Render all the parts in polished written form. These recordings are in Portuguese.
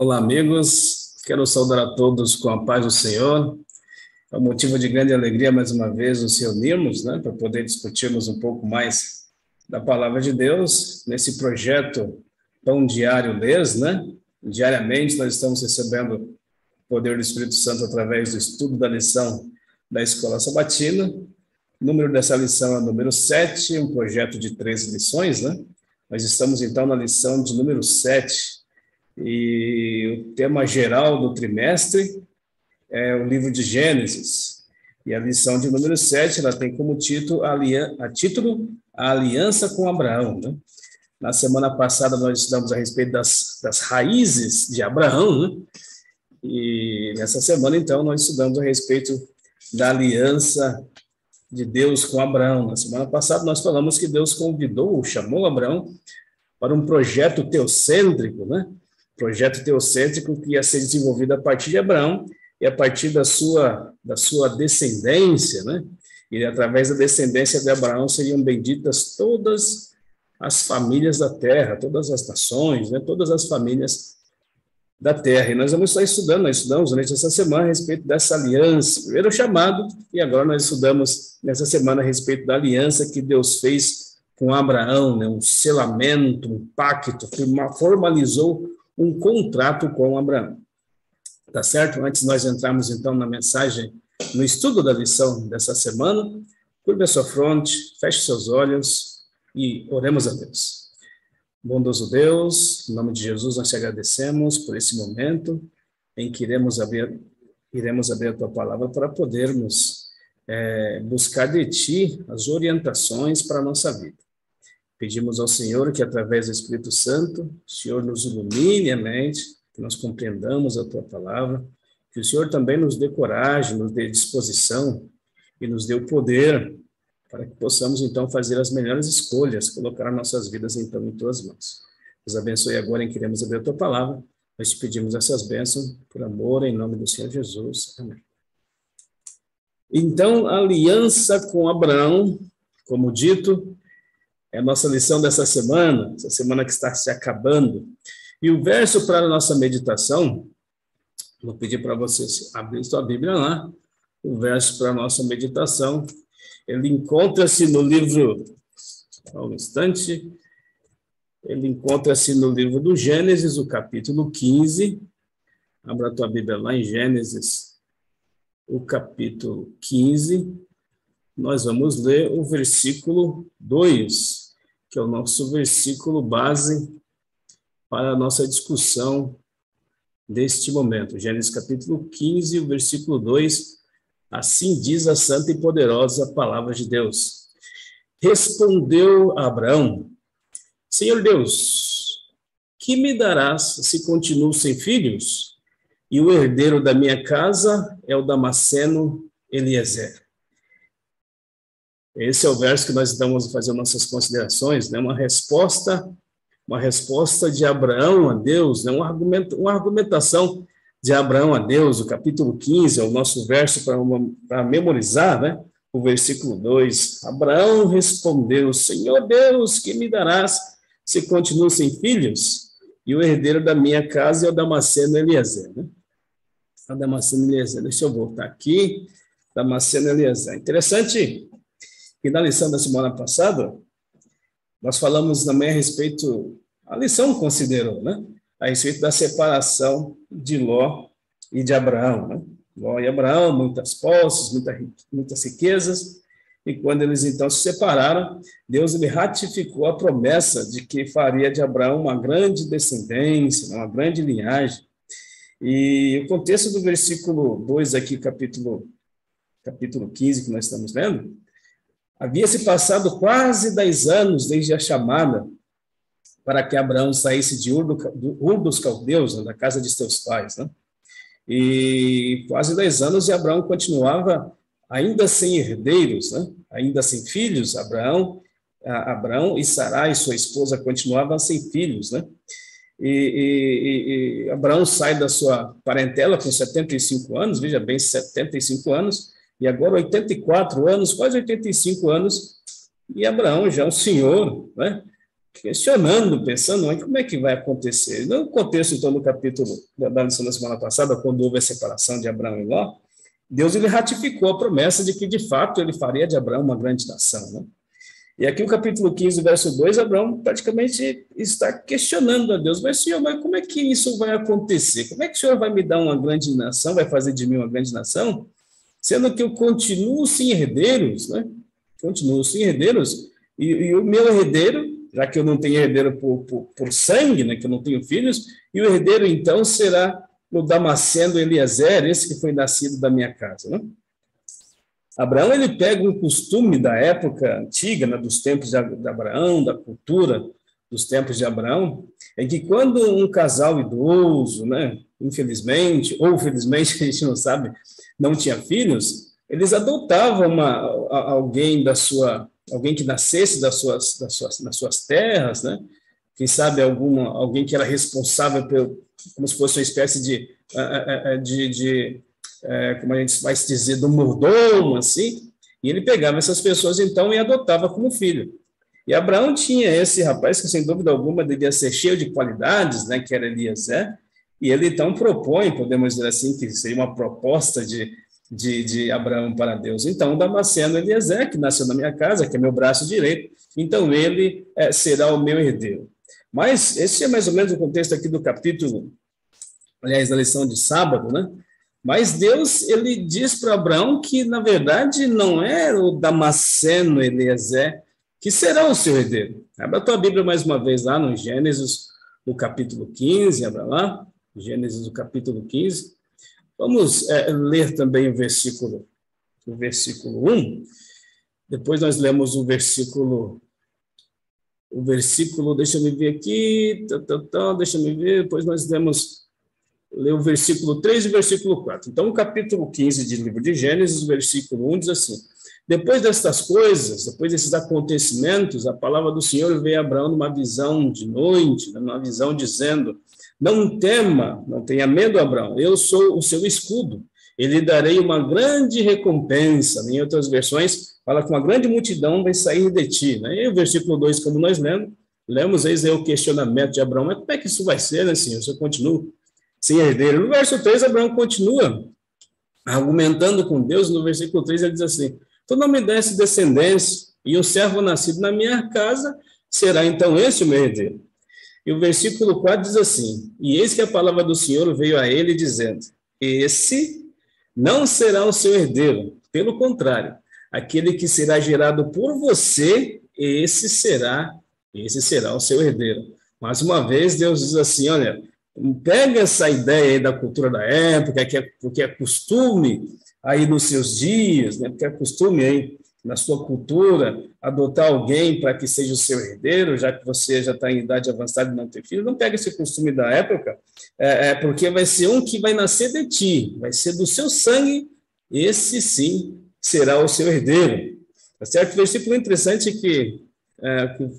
Olá, amigos. Quero saudar a todos com a paz do Senhor. É um motivo de grande alegria, mais uma vez, nos reunirmos, para poder discutirmos um pouco mais da Palavra de Deus, nesse projeto Pão Diário Lês, Diariamente nós estamos recebendo o poder do Espírito Santo através do estudo da lição da Escola Sabatina. O número dessa lição é o número 7, um projeto de 13 lições, Nós estamos, então, na lição de número 7, e o tema geral do trimestre é o livro de Gênesis. E a lição de número 7, ela tem como título a Aliança com Abraão. Na semana passada, nós estudamos a respeito das raízes de Abraão, E nessa semana, então, nós estudamos a respeito da aliança de Deus com Abraão. Na semana passada, nós falamos que Deus convidou, chamou Abraão para um projeto teocêntrico, Projeto teocêntrico que ia ser desenvolvido a partir de Abraão e a partir da sua descendência, E através da descendência de Abraão seriam benditas todas as famílias da terra, todas as nações, todas as famílias da terra. E nós vamos estar estudando, nós estudamos durante essa semana a respeito dessa aliança. Primeiro o chamado, e agora nós estudamos nessa semana a respeito da aliança que Deus fez com Abraão, um selamento, um pacto, que formalizou um contrato com Abraão. Tá certo? Antes de nós entrarmos, então, na mensagem, no estudo da lição dessa semana, curve a sua fronte, feche seus olhos e oremos a Deus. Bondoso Deus, em nome de Jesus, nós te agradecemos por esse momento em que iremos abrir a tua palavra para podermos buscar de ti as orientações para a nossa vida. Pedimos ao Senhor que, através do Espírito Santo, o Senhor nos ilumine a mente, que nós compreendamos a tua palavra, que o Senhor também nos dê coragem, nos dê disposição e nos dê o poder para que possamos, então, fazer as melhores escolhas, colocar nossas vidas, então, em tuas mãos. Nos abençoe agora em que queremos abrir a tua palavra. Nós te pedimos essas bênçãos por amor, em nome do Senhor Jesus. Amém. Então, a aliança com Abraão, como dito, é a nossa lição dessa semana, essa semana que está se acabando. E o verso para a nossa meditação, vou pedir para vocês abrirem sua Bíblia lá, o verso para a nossa meditação, ele encontra-se no livro, um instante, ele encontra-se no livro do Gênesis, o capítulo 15, abra a tua Bíblia lá em Gênesis, o capítulo 15, nós vamos ler o versículo 2, que é o nosso versículo base para a nossa discussão deste momento. Gênesis capítulo 15, o versículo 2, assim diz a santa e poderosa palavra de Deus. Respondeu Abraão: Senhor Deus, que me darás se continuo sem filhos? E o herdeiro da minha casa é o Damasceno Eliezer. Esse é o verso que nós vamos fazer nossas considerações, uma resposta de Abraão a Deus, uma argumentação de Abraão a Deus. O capítulo 15 é o nosso verso para memorizar, o versículo 2. Abraão respondeu: Senhor Deus, que me darás se continuo sem filhos? E o herdeiro da minha casa é o Damasceno Eliezer. A Damasceno Eliezer, deixa eu voltar aqui. Damasceno Eliezer. Interessante que na lição da semana passada, nós falamos também a respeito, a lição considerou, a respeito da separação de Ló e de Abraão. Ló e Abraão, muitas posses, muitas riquezas, e quando eles então se separaram, Deus ele ratificou a promessa de que faria de Abraão uma grande descendência, uma grande linhagem. E o contexto do versículo 2 aqui, capítulo 15, que nós estamos lendo, havia se passado quase 10 anos desde a chamada para que Abraão saísse de Ur dos Caldeus, da casa de seus pais. E quase 10 anos e Abraão continuava ainda sem herdeiros, ainda sem filhos. Abraão e Sarai, sua esposa, continuavam sem filhos. E Abraão sai da sua parentela com 75 anos, veja bem, 75 anos, e agora 84 anos, quase 85 anos, e Abraão já um senhor, questionando, pensando, mas como é que vai acontecer? No contexto, então, do capítulo da lição da semana passada, quando houve a separação de Abraão e Ló, Deus ele ratificou a promessa de que, de fato, ele faria de Abraão uma grande nação, né? E aqui o capítulo 15, verso 2, Abraão praticamente está questionando a Deus, mas Senhor, mas como é que isso vai acontecer? Como é que o Senhor vai me dar uma grande nação, vai fazer de mim uma grande nação, sendo que eu continuo sem herdeiros, né? Continuo sem herdeiros, e o meu herdeiro, já que eu não tenho herdeiro por sangue, né, que eu não tenho filhos, e o herdeiro, então, será o Damasceno Eliezer, esse que foi nascido da minha casa, né? Abraão, ele pega um costume da época antiga, né, dos tempos de Abraão, da cultura dos tempos de Abraão, é que quando um casal idoso, né, infelizmente, ou felizmente, a gente não sabe, não tinha filhos, eles adotavam alguém que nascesse nas suas terras, né, quem sabe alguém que era responsável como se fosse uma espécie de como a gente vai dizer, do mordomo, assim, e ele pegava essas pessoas, então, e adotava como filho. E Abraão tinha esse rapaz que, sem dúvida alguma, devia ser cheio de qualidades, né, que era Eliezer, e ele, então, propõe, podemos dizer assim, que seria uma proposta de Abraão para Deus. Então, Damasceno Eliezer, que nasceu na minha casa, que é meu braço direito, então ele será o meu herdeiro. Mas esse é mais ou menos o contexto aqui do capítulo, aliás, da lição de sábado, né? Mas Deus, ele diz para Abraão que, na verdade, não é o Damasceno Eliezer que será o seu herdeiro. Abra a tua Bíblia mais uma vez lá no Gênesis, no capítulo 15, abra lá, Gênesis, no capítulo 15. Vamos ler também o versículo 1. Depois nós lemos o versículo, deixa eu ver aqui, deixa eu ver, depois nós ler o versículo 3 e o versículo 4. Então, o capítulo 15 do livro de Gênesis, o versículo 1 diz assim: depois destas coisas, depois desses acontecimentos, a palavra do Senhor veio a Abraão numa visão de noite, numa visão dizendo: não tema, não tenha medo, Abraão, eu sou o seu escudo, e lhe darei uma grande recompensa. Em outras versões, fala que uma grande multidão vai sair de ti. E o versículo 2, como nós lemos, eis aí o questionamento de Abraão: mas como é que isso vai ser, né, Senhor? Você continua sem herdeiro. No verso 3, Abraão continua argumentando com Deus. No versículo 3, ele diz assim: tu não me desse descendência, e um servo nascido na minha casa será então esse o meu herdeiro. E o versículo 4 diz assim: e eis que a palavra do Senhor veio a ele dizendo: esse não será o seu herdeiro, pelo contrário, aquele que será gerado por você, esse será o seu herdeiro. Mais uma vez, Deus diz assim: olha, pega essa ideia aí da cultura da época, porque é costume aí nos seus dias, né? Porque é costume aí na sua cultura adotar alguém para que seja o seu herdeiro, já que você já está em idade avançada e não tem filho. Não pega esse costume da época, porque vai ser um que vai nascer de ti, vai ser do seu sangue, esse sim será o seu herdeiro. Tá certo? O versículo interessante que o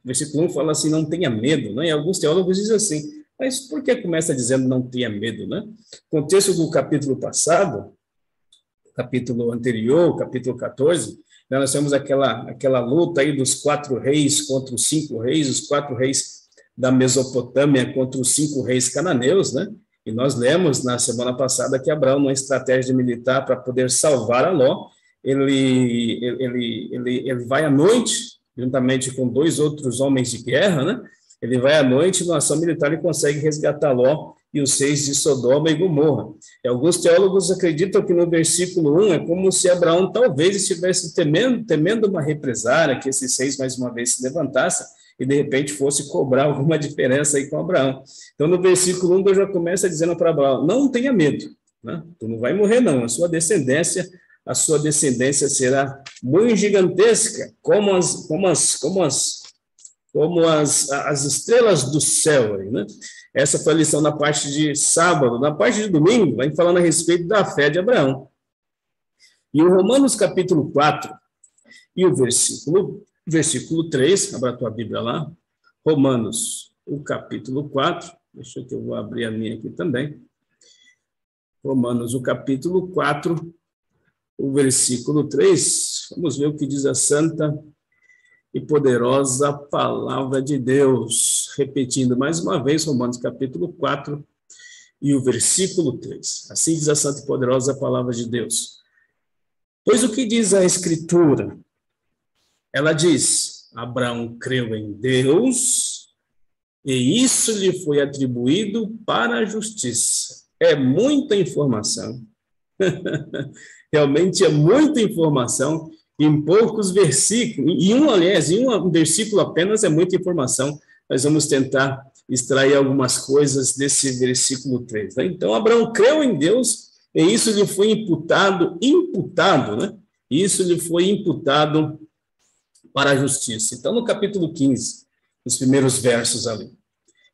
versículo 1 fala assim: não tenha medo, né? E alguns teólogos dizem assim: mas por que começa dizendo não tenha medo, né? O contexto do capítulo passado, capítulo anterior, capítulo 14, nós temos aquela luta aí dos 4 reis contra os 5 reis, os 4 reis da Mesopotâmia contra os 5 reis cananeus, né? E nós lemos na semana passada que Abraão, numa estratégia militar para poder salvar a Ló, ele vai à noite, juntamente com 2 outros homens de guerra, né? Ele vai à noite, numa ação militar, e consegue resgatar Ló e os 6 de Sodoma e Gomorra. E alguns teólogos acreditam que no versículo 1 é como se Abraão talvez estivesse temendo uma represária, que esses 6 mais uma vez se levantassem e de repente fosse cobrar alguma diferença aí com Abraão. Então no versículo 1 Deus já começa dizendo para Abraão: não tenha medo, né? Tu não vai morrer não, a sua descendência será muito gigantesca, como as estrelas do céu, aí, né? Essa foi a lição na parte de sábado. Na parte de domingo, vai falando a respeito da fé de Abraão. E o Romanos capítulo 4 e o versículo 3, abra a tua Bíblia lá, Romanos, o capítulo 4, deixa eu vou abrir a minha aqui também. Romanos, o capítulo 4, o versículo 3, vamos ver o que diz a Santa e poderosa palavra de Deus. Repetindo mais uma vez, Romanos capítulo 4 e o versículo 3. Assim diz a santa e poderosa palavra de Deus. Pois o que diz a Escritura? Ela diz, Abraão creu em Deus e isso lhe foi atribuído para a justiça. É muita informação. Realmente é muita informação em poucos versículos. Em um versículo apenas é muita informação. Nós vamos tentar extrair algumas coisas desse versículo 3. Né? Então, Abraão creu em Deus e isso lhe foi imputado, né? Isso lhe foi imputado para a justiça. Então, no capítulo 15, os primeiros versos ali.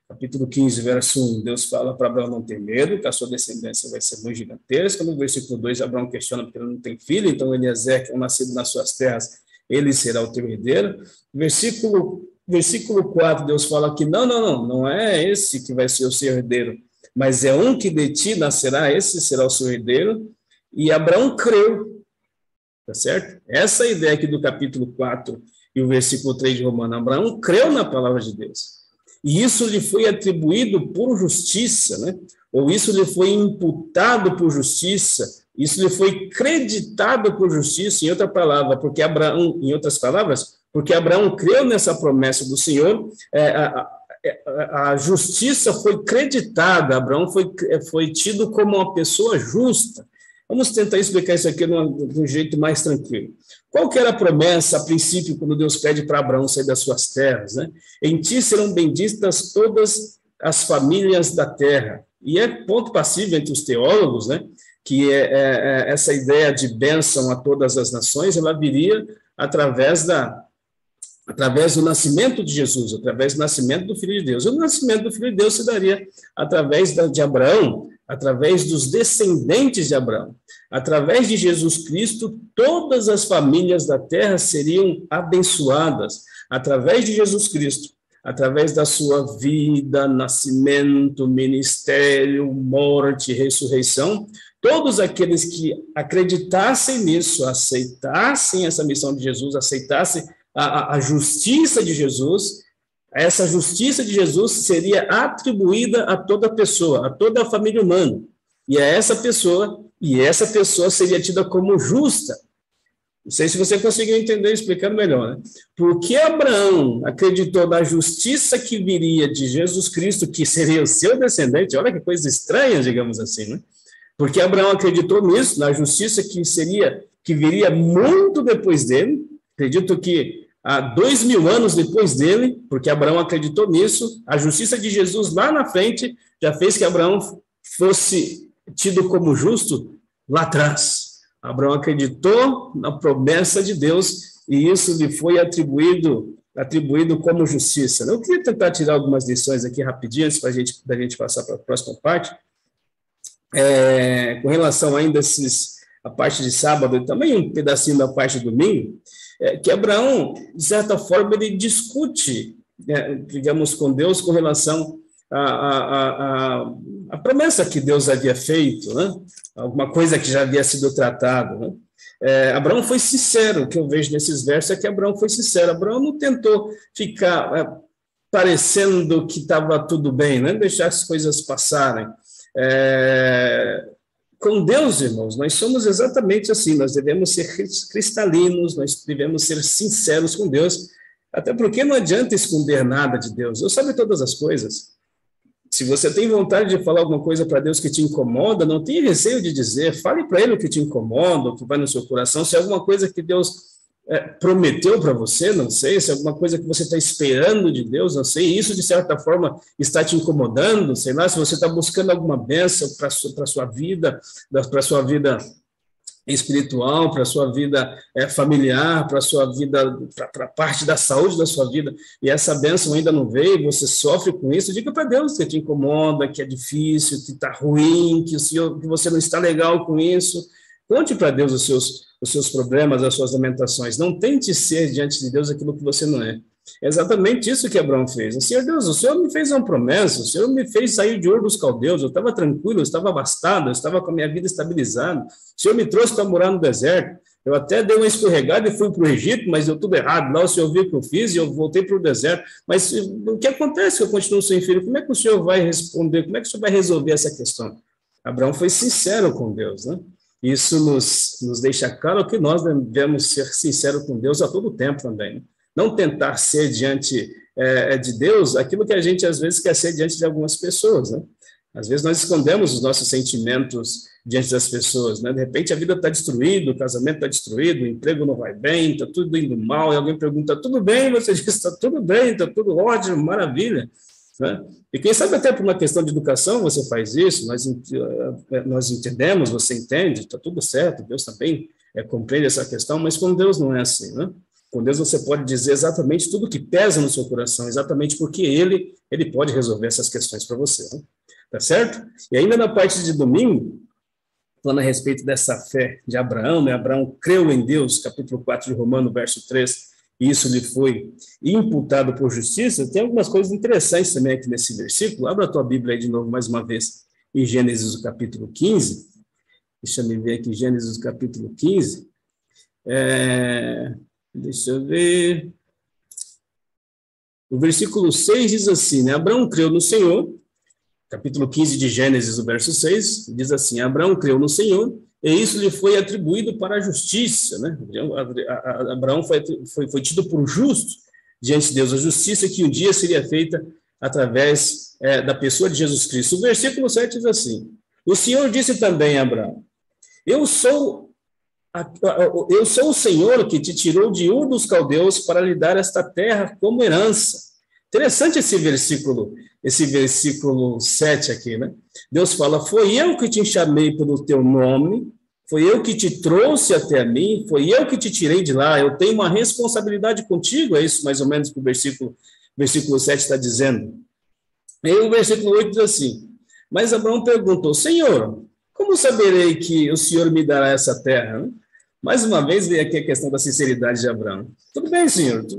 Capítulo 15, verso 1, Deus fala para Abraão não ter medo, que a sua descendência vai ser muito gigantesca. No versículo 2, Abraão questiona porque ele não tem filho, então Eliezer, que é nascido nas suas terras, ele será o teu herdeiro. Versículo 4, Deus fala que não é esse que vai ser o seu herdeiro, mas é um que de ti nascerá, esse será o seu herdeiro. E Abraão creu, tá certo? Essa é a ideia aqui do capítulo 4 e o versículo 3 de Romanos. Abraão creu na palavra de Deus. E isso lhe foi atribuído por justiça, né? Ou isso lhe foi imputado por justiça, isso lhe foi creditado por justiça, em outra palavra, em outras palavras, porque Abraão creu nessa promessa do Senhor, a justiça foi creditada, Abraão foi tido como uma pessoa justa. Vamos tentar explicar isso aqui de um jeito mais tranquilo. Qual que era a promessa, a princípio, quando Deus pede para Abraão sair das suas terras? Né? Em ti serão benditas todas as famílias da terra. E é ponto passível entre os teólogos, né? Que essa ideia de bênção a todas as nações, ela viria através do nascimento de Jesus, através do nascimento do Filho de Deus. O nascimento do Filho de Deus se daria através de Abraão, através dos descendentes de Abraão. Através de Jesus Cristo, todas as famílias da terra seriam abençoadas. Através de Jesus Cristo, através da sua vida, nascimento, ministério, morte, ressurreição, todos aqueles que acreditassem nisso, aceitassem essa missão de Jesus, aceitassem a justiça de Jesus, essa justiça de Jesus seria atribuída a toda pessoa, a toda a família humana. E essa pessoa seria tida como justa. Não sei se você conseguiu entender, explicando melhor, né? Porque Abraão acreditou na justiça que viria de Jesus Cristo, que seria o seu descendente. Olha que coisa estranha, digamos assim, né? Porque Abraão acreditou nisso, na justiça que viria muito depois dele. Acredito que há 2000 anos depois dele, porque Abraão acreditou nisso, a justiça de Jesus lá na frente já fez que Abraão fosse tido como justo lá atrás. Abraão acreditou na promessa de Deus e isso lhe foi atribuído como justiça. Eu queria tentar tirar algumas lições aqui rapidinho, antes da gente passar para a próxima parte. Com relação ainda a parte de sábado e também um pedacinho da parte de domingo, que Abraão, de certa forma, ele discute, digamos, com Deus com relação à promessa que Deus havia feito, né? Alguma coisa que já havia sido tratada. Né? Abraão foi sincero, o que eu vejo nesses versos é que Abraão foi sincero. Abraão não tentou ficar parecendo que estava tudo bem, né? Deixar as coisas passarem. Com Deus, irmãos, nós somos exatamente assim, nós devemos ser cristalinos, nós devemos ser sinceros com Deus, até porque não adianta esconder nada de Deus, Deus sabe todas as coisas. Se você tem vontade de falar alguma coisa para Deus que te incomoda, não tenha receio de dizer, fale para Ele o que te incomoda, o que vai no seu coração, se é alguma coisa que Deus prometeu para você, não sei, se é alguma coisa que você está esperando de Deus, não sei, isso de certa forma está te incomodando, sei lá, se você está buscando alguma bênção para a sua vida espiritual, para a sua vida familiar, para a sua vida, para a parte da saúde da sua vida, e essa bênção ainda não veio, você sofre com isso, diga para Deus que te incomoda, que é difícil, que está ruim, que você não está legal com isso. Conte para Deus os seus problemas, as suas lamentações. Não tente ser diante de Deus aquilo que você não é. É exatamente isso que Abraão fez. Senhor Deus, o Senhor me fez uma promessa, o Senhor me fez sair de Ur dos Caldeus, eu estava tranquilo, eu estava abastado, eu estava com a minha vida estabilizada, o Senhor me trouxe para morar no deserto, Eu até dei uma escorregada e fui para o Egito, mas deu tudo errado. Lá o senhor viu o que eu fiz e eu voltei para o deserto. Mas o que acontece que eu continuo sem filho? Como é que o senhor vai responder? Como é que o senhor vai resolver essa questão? Abraão foi sincero com Deus, né? Isso nos deixa claro que nós devemos ser sinceros com Deus a todo tempo também, né? Não tentar ser diante de Deus aquilo que a gente às vezes quer ser diante de algumas pessoas, né? Às vezes nós escondemos os nossos sentimentos diante das pessoas, né? De repente a vida está destruída, o casamento está destruído, o emprego não vai bem, está tudo indo mal, e alguém pergunta, tudo bem? Você diz, está tudo bem, está tudo ótimo, maravilha, né? E quem sabe até por uma questão de educação você faz isso, nós entendemos, você entende, está tudo certo, Deus também compreende essa questão, mas com Deus não é assim, né? Com Deus você pode dizer exatamente tudo que pesa no seu coração, exatamente porque Ele pode resolver essas questões para você, né? Tá certo? E ainda na parte de domingo, falando a respeito dessa fé de Abraão, né? Abraão creu em Deus, capítulo 4 de Romanos, verso 3, e isso lhe foi imputado por justiça. Tem algumas coisas interessantes também aqui nesse versículo. Abra a tua Bíblia aí de novo, mais uma vez, em Gênesis, o capítulo 15. Deixa eu ver aqui, Gênesis, o capítulo 15. Deixa eu ver. O versículo 6 diz assim, né? Abraão creu no Senhor. Capítulo 15 de Gênesis, o verso 6, diz assim, Abraão creu no Senhor, e isso lhe foi atribuído para a justiça, né? Abraão foi tido por justo diante de Deus, a justiça que um dia seria feita através da pessoa de Jesus Cristo. O versículo 7 diz assim, o Senhor disse também a Abraão, eu sou o Senhor que te tirou de Ur dos Caldeus para lhe dar esta terra como herança. Interessante esse versículo 7 aqui, né? Deus fala, foi eu que te chamei pelo teu nome, foi eu que te trouxe até mim, foi eu que te tirei de lá, eu tenho uma responsabilidade contigo, é isso mais ou menos que o versículo 7 está dizendo. E aí o versículo 8 diz assim, mas Abraão perguntou, Senhor, como saberei que o Senhor me dará essa terra, né? Mais uma vez vem aqui a questão da sinceridade de Abraão. Tudo bem, Senhor, tu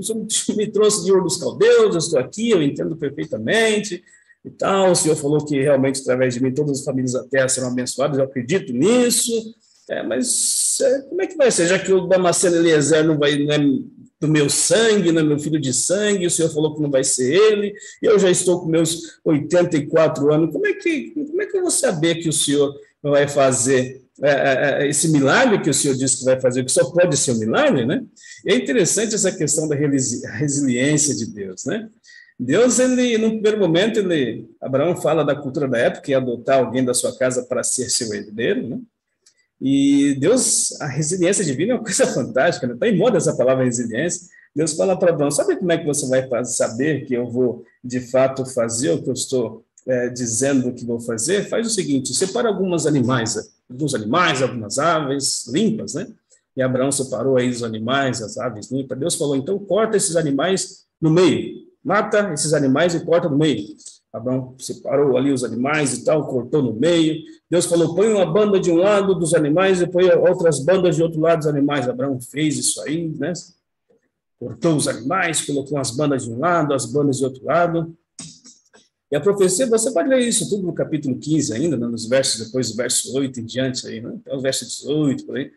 me trouxe de Ur dos Caldeus, eu estou aqui, eu entendo perfeitamente e tal. O Senhor falou que realmente, através de mim, todas as famílias da terra serão abençoadas, eu acredito nisso. Mas como é que vai ser? Já que o Damasceno Eliezer não é do meu sangue, não é meu filho de sangue, o Senhor falou que não vai ser ele, e eu já estou com meus 84 anos. Como é que eu vou saber que o Senhor vai fazer esse milagre que o Senhor disse que vai fazer, que só pode ser um milagre, né? E é interessante essa questão da resiliência de Deus, né? Deus, no primeiro momento, Abraão fala da cultura da época, e adotar alguém da sua casa para ser seu herdeiro, né? E Deus, a resiliência divina é uma coisa fantástica, né? Está em moda essa palavra resiliência. Deus fala para Abraão, sabe como é que você vai saber que eu vou, de fato, fazer o que eu estou dizendo que vou fazer? Faz o seguinte, separa alguns animais, algumas aves limpas, né? E Abraão separou aí os animais, as aves limpas. Deus falou, então corta esses animais no meio, mata esses animais e corta no meio. Abraão separou ali os animais e tal, cortou no meio. Deus falou, põe uma banda de um lado dos animais e põe outras bandas de outro lado dos animais. Abraão fez isso aí, né? Cortou os animais, colocou as bandas de um lado, as bandas de outro lado. E a profecia, você pode ler isso tudo no capítulo 15 ainda, né, nos versos, depois do verso 8 em diante, aí, né, até o verso 18, por aí.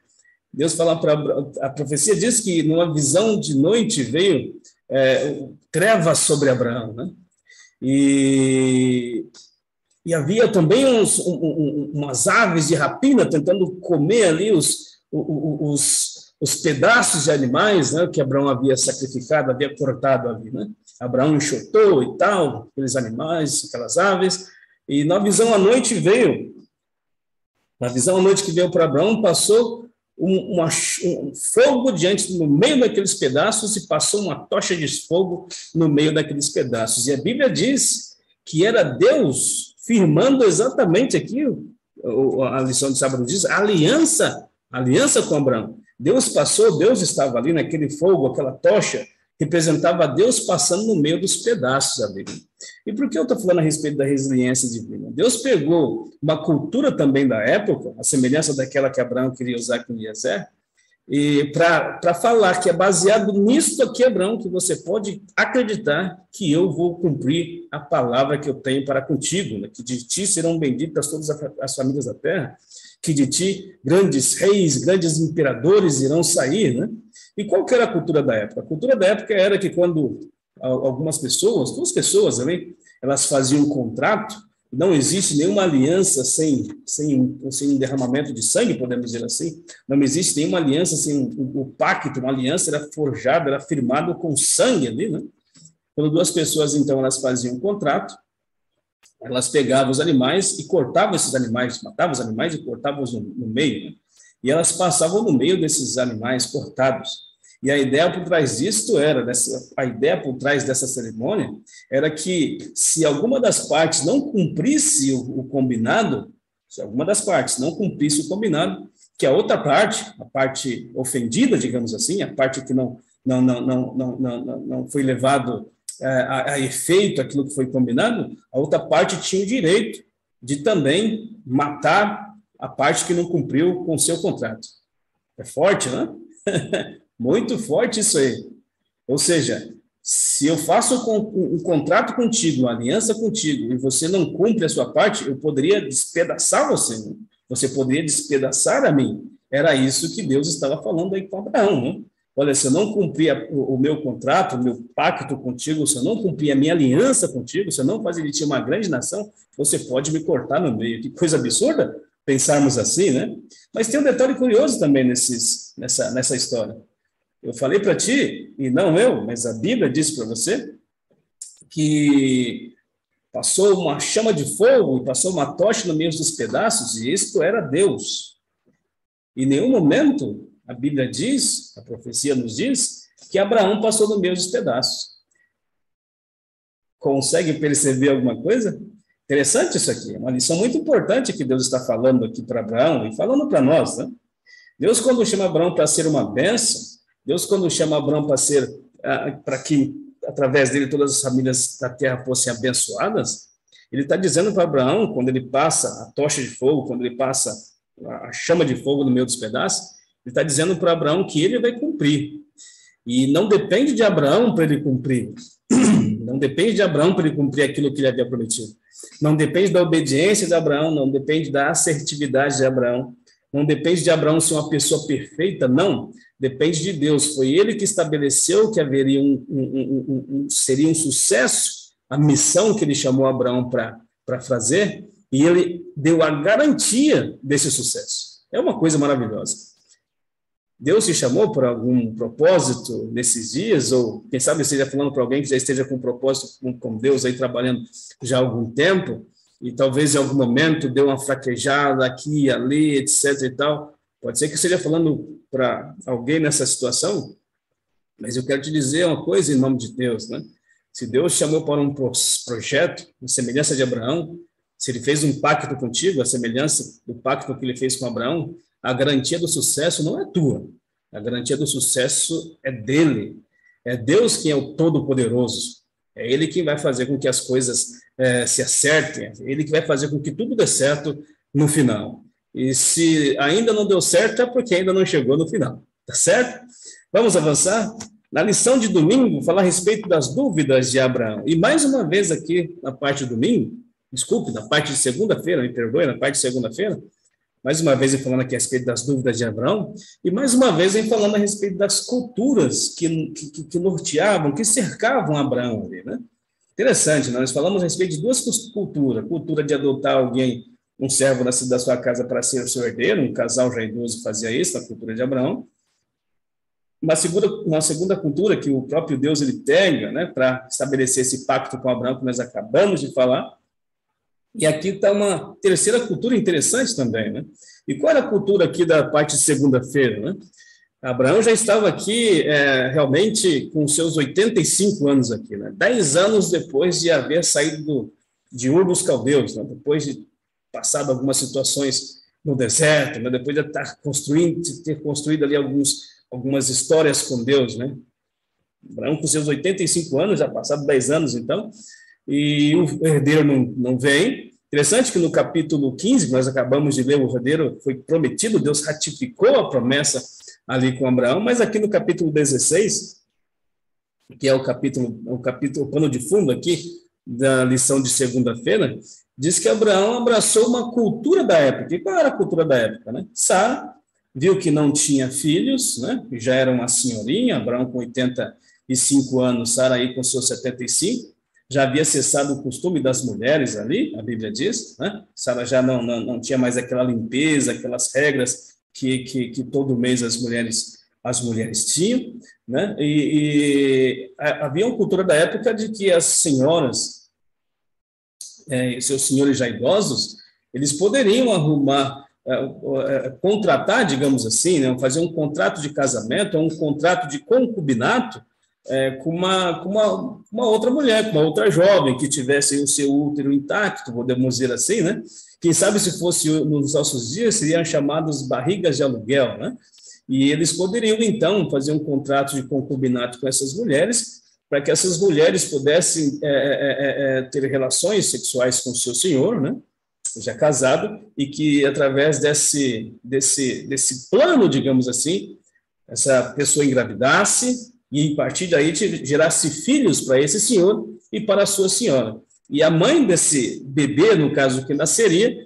Deus fala para a profecia diz que numa visão de noite veio trevas sobre Abraão, né? E havia também umas aves de rapina tentando comer ali os pedaços de animais, né, que Abraão havia sacrificado, havia cortado ali, né? Abraão enxotou e tal, aqueles animais, aquelas aves, e na visão à noite que veio para Abraão, passou um fogo no meio daqueles pedaços e passou uma tocha de fogo no meio daqueles pedaços. E a Bíblia diz que era Deus firmando exatamente aqui, a lição de sábado diz, aliança com Abraão. Deus estava ali naquele fogo, aquela tocha, representava Deus passando no meio dos pedaços da Bíblia. E por que eu estou falando a respeito da resiliência divina? Deus pegou uma cultura também da época, a semelhança daquela que Abraão queria usar com Eliezer, e para falar que é baseado nisso aqui, Abraão, que você pode acreditar que eu vou cumprir a palavra que eu tenho para contigo, né? Que de ti serão benditas todas as famílias da terra. que de ti grandes reis, grandes imperadores irão sair, né? E qual que era a cultura da época? A cultura da época era que quando algumas pessoas, duas pessoas ali, elas faziam um contrato, não existe nenhuma aliança sem um derramamento de sangue, podemos dizer assim, não existe nenhuma aliança sem o pacto, uma aliança era forjada, era firmada com sangue ali, né? Quando duas pessoas, então, elas faziam um contrato, elas pegavam os animais e cortavam esses animais, matavam os animais e cortavam-os no meio, né? E elas passavam no meio desses animais cortados. E a ideia por trás disto era, a ideia por trás dessa cerimônia era que se alguma das partes não cumprisse o combinado, se alguma das partes não cumprisse o combinado, que a outra parte, a parte ofendida, digamos assim, a parte que não foi levado a efeito aquilo que foi combinado, a outra parte tinha o direito de também matar a parte que não cumpriu com o seu contrato. É forte, né? Muito forte isso aí. Ou seja, se eu faço um contrato contigo, uma aliança contigo, e você não cumpre a sua parte, eu poderia despedaçar você, né? Você poderia despedaçar a mim. Era isso que Deus estava falando aí com Abraão, né? Olha, se eu não cumprir o meu contrato, o meu pacto contigo, se eu não cumprir a minha aliança contigo, se eu não fazer de ti uma grande nação, você pode me cortar no meio. Que coisa absurda pensarmos assim, né? Mas tem um detalhe curioso também nessa história. Eu falei para ti, e não eu, mas a Bíblia disse para você, que passou uma chama de fogo e passou uma tocha no meio dos pedaços, e isto era Deus. Em nenhum momento a Bíblia diz, a profecia nos diz, que Abraão passou no meio dos pedaços. Consegue perceber alguma coisa? Interessante isso aqui, é uma lição muito importante que Deus está falando aqui para Abraão e falando para nós, né? Deus, quando chama Abraão para ser uma bênção, Deus, quando chama Abraão para que, através dele, todas as famílias da terra fossem abençoadas, ele está dizendo para Abraão, quando ele passa a tocha de fogo, quando ele passa a chama de fogo no meio dos pedaços, ele está dizendo para Abraão que ele vai cumprir. E não depende de Abraão para ele cumprir. Não depende de Abraão para ele cumprir aquilo que ele havia prometido. Não depende da obediência de Abraão, não depende da assertividade de Abraão, não depende de Abraão ser uma pessoa perfeita, não. Depende de Deus. Foi ele que estabeleceu que haveria seria um sucesso a missão que ele chamou Abraão para fazer, e ele deu a garantia desse sucesso. É uma coisa maravilhosa. Deus te chamou por algum propósito nesses dias, ou quem sabe esteja falando para alguém que já esteja com um propósito com Deus aí trabalhando já há algum tempo, e talvez em algum momento deu uma fraquejada aqui, ali, etc. e tal. Pode ser que esteja falando para alguém nessa situação, mas eu quero te dizer uma coisa em nome de Deus, né? Se Deus chamou para um projeto, a semelhança de Abraão, se ele fez um pacto contigo, a semelhança do pacto que ele fez com Abraão, a garantia do sucesso não é tua. A garantia do sucesso é dele. É Deus quem é o Todo-Poderoso. É ele quem vai fazer com que as coisas se acertem. É ele que vai fazer com que tudo dê certo no final. E se ainda não deu certo, é porque ainda não chegou no final. Tá certo? Vamos avançar? Na lição de domingo, falar a respeito das dúvidas de Abraão. E mais uma vez aqui, na parte de domingo, desculpe, na parte de segunda-feira, me perdoe, na parte de segunda-feira, mais uma vez falando aqui a respeito das dúvidas de Abraão, e mais uma vez falando a respeito das culturas que norteavam, que cercavam Abraão ali, né? Interessante, nós falamos a respeito de duas culturas, cultura de adotar alguém, um servo da sua casa para ser o seu herdeiro, um casal já idoso fazia isso, na cultura de Abraão. Uma segunda cultura que o próprio Deus ele pega, né, para estabelecer esse pacto com Abraão, que nós acabamos de falar. E aqui está uma terceira cultura interessante também, né? E qual era a cultura aqui da parte de segunda-feira, né? Abraão já estava aqui realmente com seus 85 anos aqui, né? 10 anos depois de haver saído de Ur dos Caldeus, né? Depois de passado algumas situações no deserto, né? Depois de ter construído ali algumas histórias com Deus, né? Abraão com seus 85 anos, já passado 10 anos então, e o herdeiro não vem. Interessante que no capítulo 15, que nós acabamos de ler, o herdeiro foi prometido, Deus ratificou a promessa ali com Abraão, mas aqui no capítulo 16, que é o pano de fundo aqui da lição de segunda-feira, diz que Abraão abraçou uma cultura da época. E qual era a cultura da época, né? Sara viu que não tinha filhos, né? Já era uma senhorinha, Abraão com 85 anos, Sara aí com seus 75, já havia cessado o costume das mulheres ali, a Bíblia diz, né? Sara já não tinha mais aquela limpeza, aquelas regras que todo mês as mulheres tinham, né? Havia uma cultura da época de que as senhoras, seus senhores já idosos, eles poderiam arrumar, contratar, digamos assim, né? Fazer um contrato de casamento, um contrato de concubinato, com uma outra mulher, com uma outra jovem que tivesse o seu útero intacto, podemos dizer assim, né? Quem sabe se fosse nos nossos dias, seriam chamados barrigas de aluguel, né? E eles poderiam, então, fazer um contrato de concubinato com essas mulheres, para que essas mulheres pudessem ter relações sexuais com o seu senhor, né? Já casado, e que, através desse plano, digamos assim, essa pessoa engravidasse, e a partir daí gerasse filhos para esse senhor e para a sua senhora. E a mãe desse bebê, no caso que nasceria,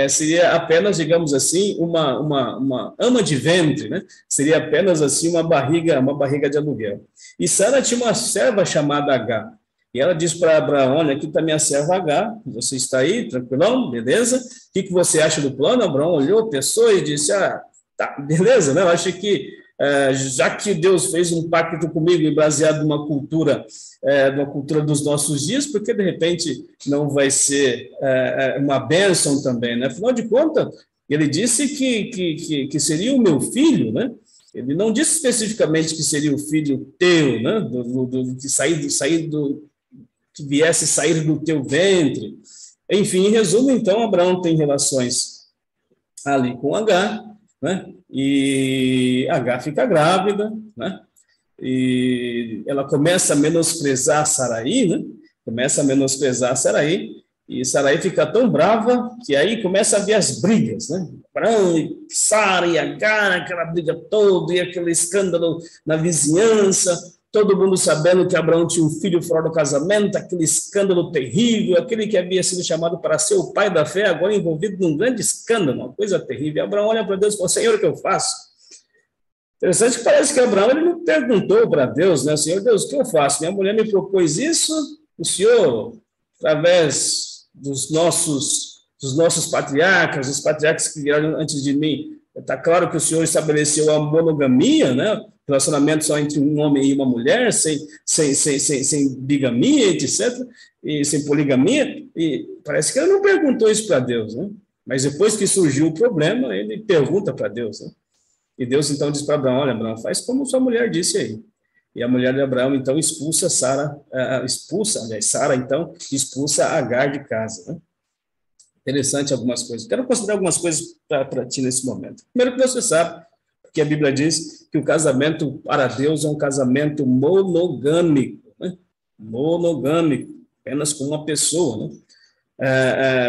seria apenas, digamos assim, uma ama de ventre, né? Seria apenas assim uma barriga de aluguel. E Sara tinha uma serva chamada Agar. E ela disse para Abraão: olha, aqui está minha serva Agar, você está aí, tranquilão, beleza? O que você acha do plano? Abraão olhou, pensou e disse: tá, beleza, né? Eu acho que já que Deus fez um pacto comigo baseado numa cultura dos nossos dias, porque de repente não vai ser uma bênção também, né? Afinal de contas, ele disse que seria o meu filho, né? Ele não disse especificamente que seria o filho teu, né? Que viesse sair do teu ventre. Enfim, em resumo, então, Abraão tem relações ali com Agar, né? E Agar fica grávida, né? E ela começa a menosprezar Sarai, né? E Sarai fica tão brava que aí começa a haver as brigas, né? Abraão e Sara e Agar, aquela briga toda e aquele escândalo na vizinhança, todo mundo sabendo que Abraão tinha um filho fora do casamento, aquele escândalo terrível, aquele que havia sido chamado para ser o pai da fé, agora envolvido num grande escândalo, uma coisa terrível. Abraão olha para Deus e fala: Senhor, o que eu faço? Interessante que parece que Abraão ele não perguntou para Deus, né? Senhor Deus, o que eu faço? Minha mulher me propôs isso, o Senhor, através dos nossos patriarcas, os patriarcas que vieram antes de mim, está claro que o Senhor estabeleceu a monogamia, né? Relacionamento só entre um homem e uma mulher, sem bigamia, etc., e sem poligamia, e parece que ele não perguntou isso para Deus, né? Mas depois que surgiu o problema, ele pergunta para Deus, né? E Deus então diz para Abraão: olha, Abraão, faz como sua mulher disse aí. E a mulher de Abraão então expulsa Sara então expulsa Agar de casa, né? Interessante algumas coisas. Quero considerar algumas coisas para ti nesse momento. Primeiro, que você sabe que a Bíblia diz que o casamento para Deus é um casamento monogâmico, né? Monogâmico, apenas com uma pessoa, né?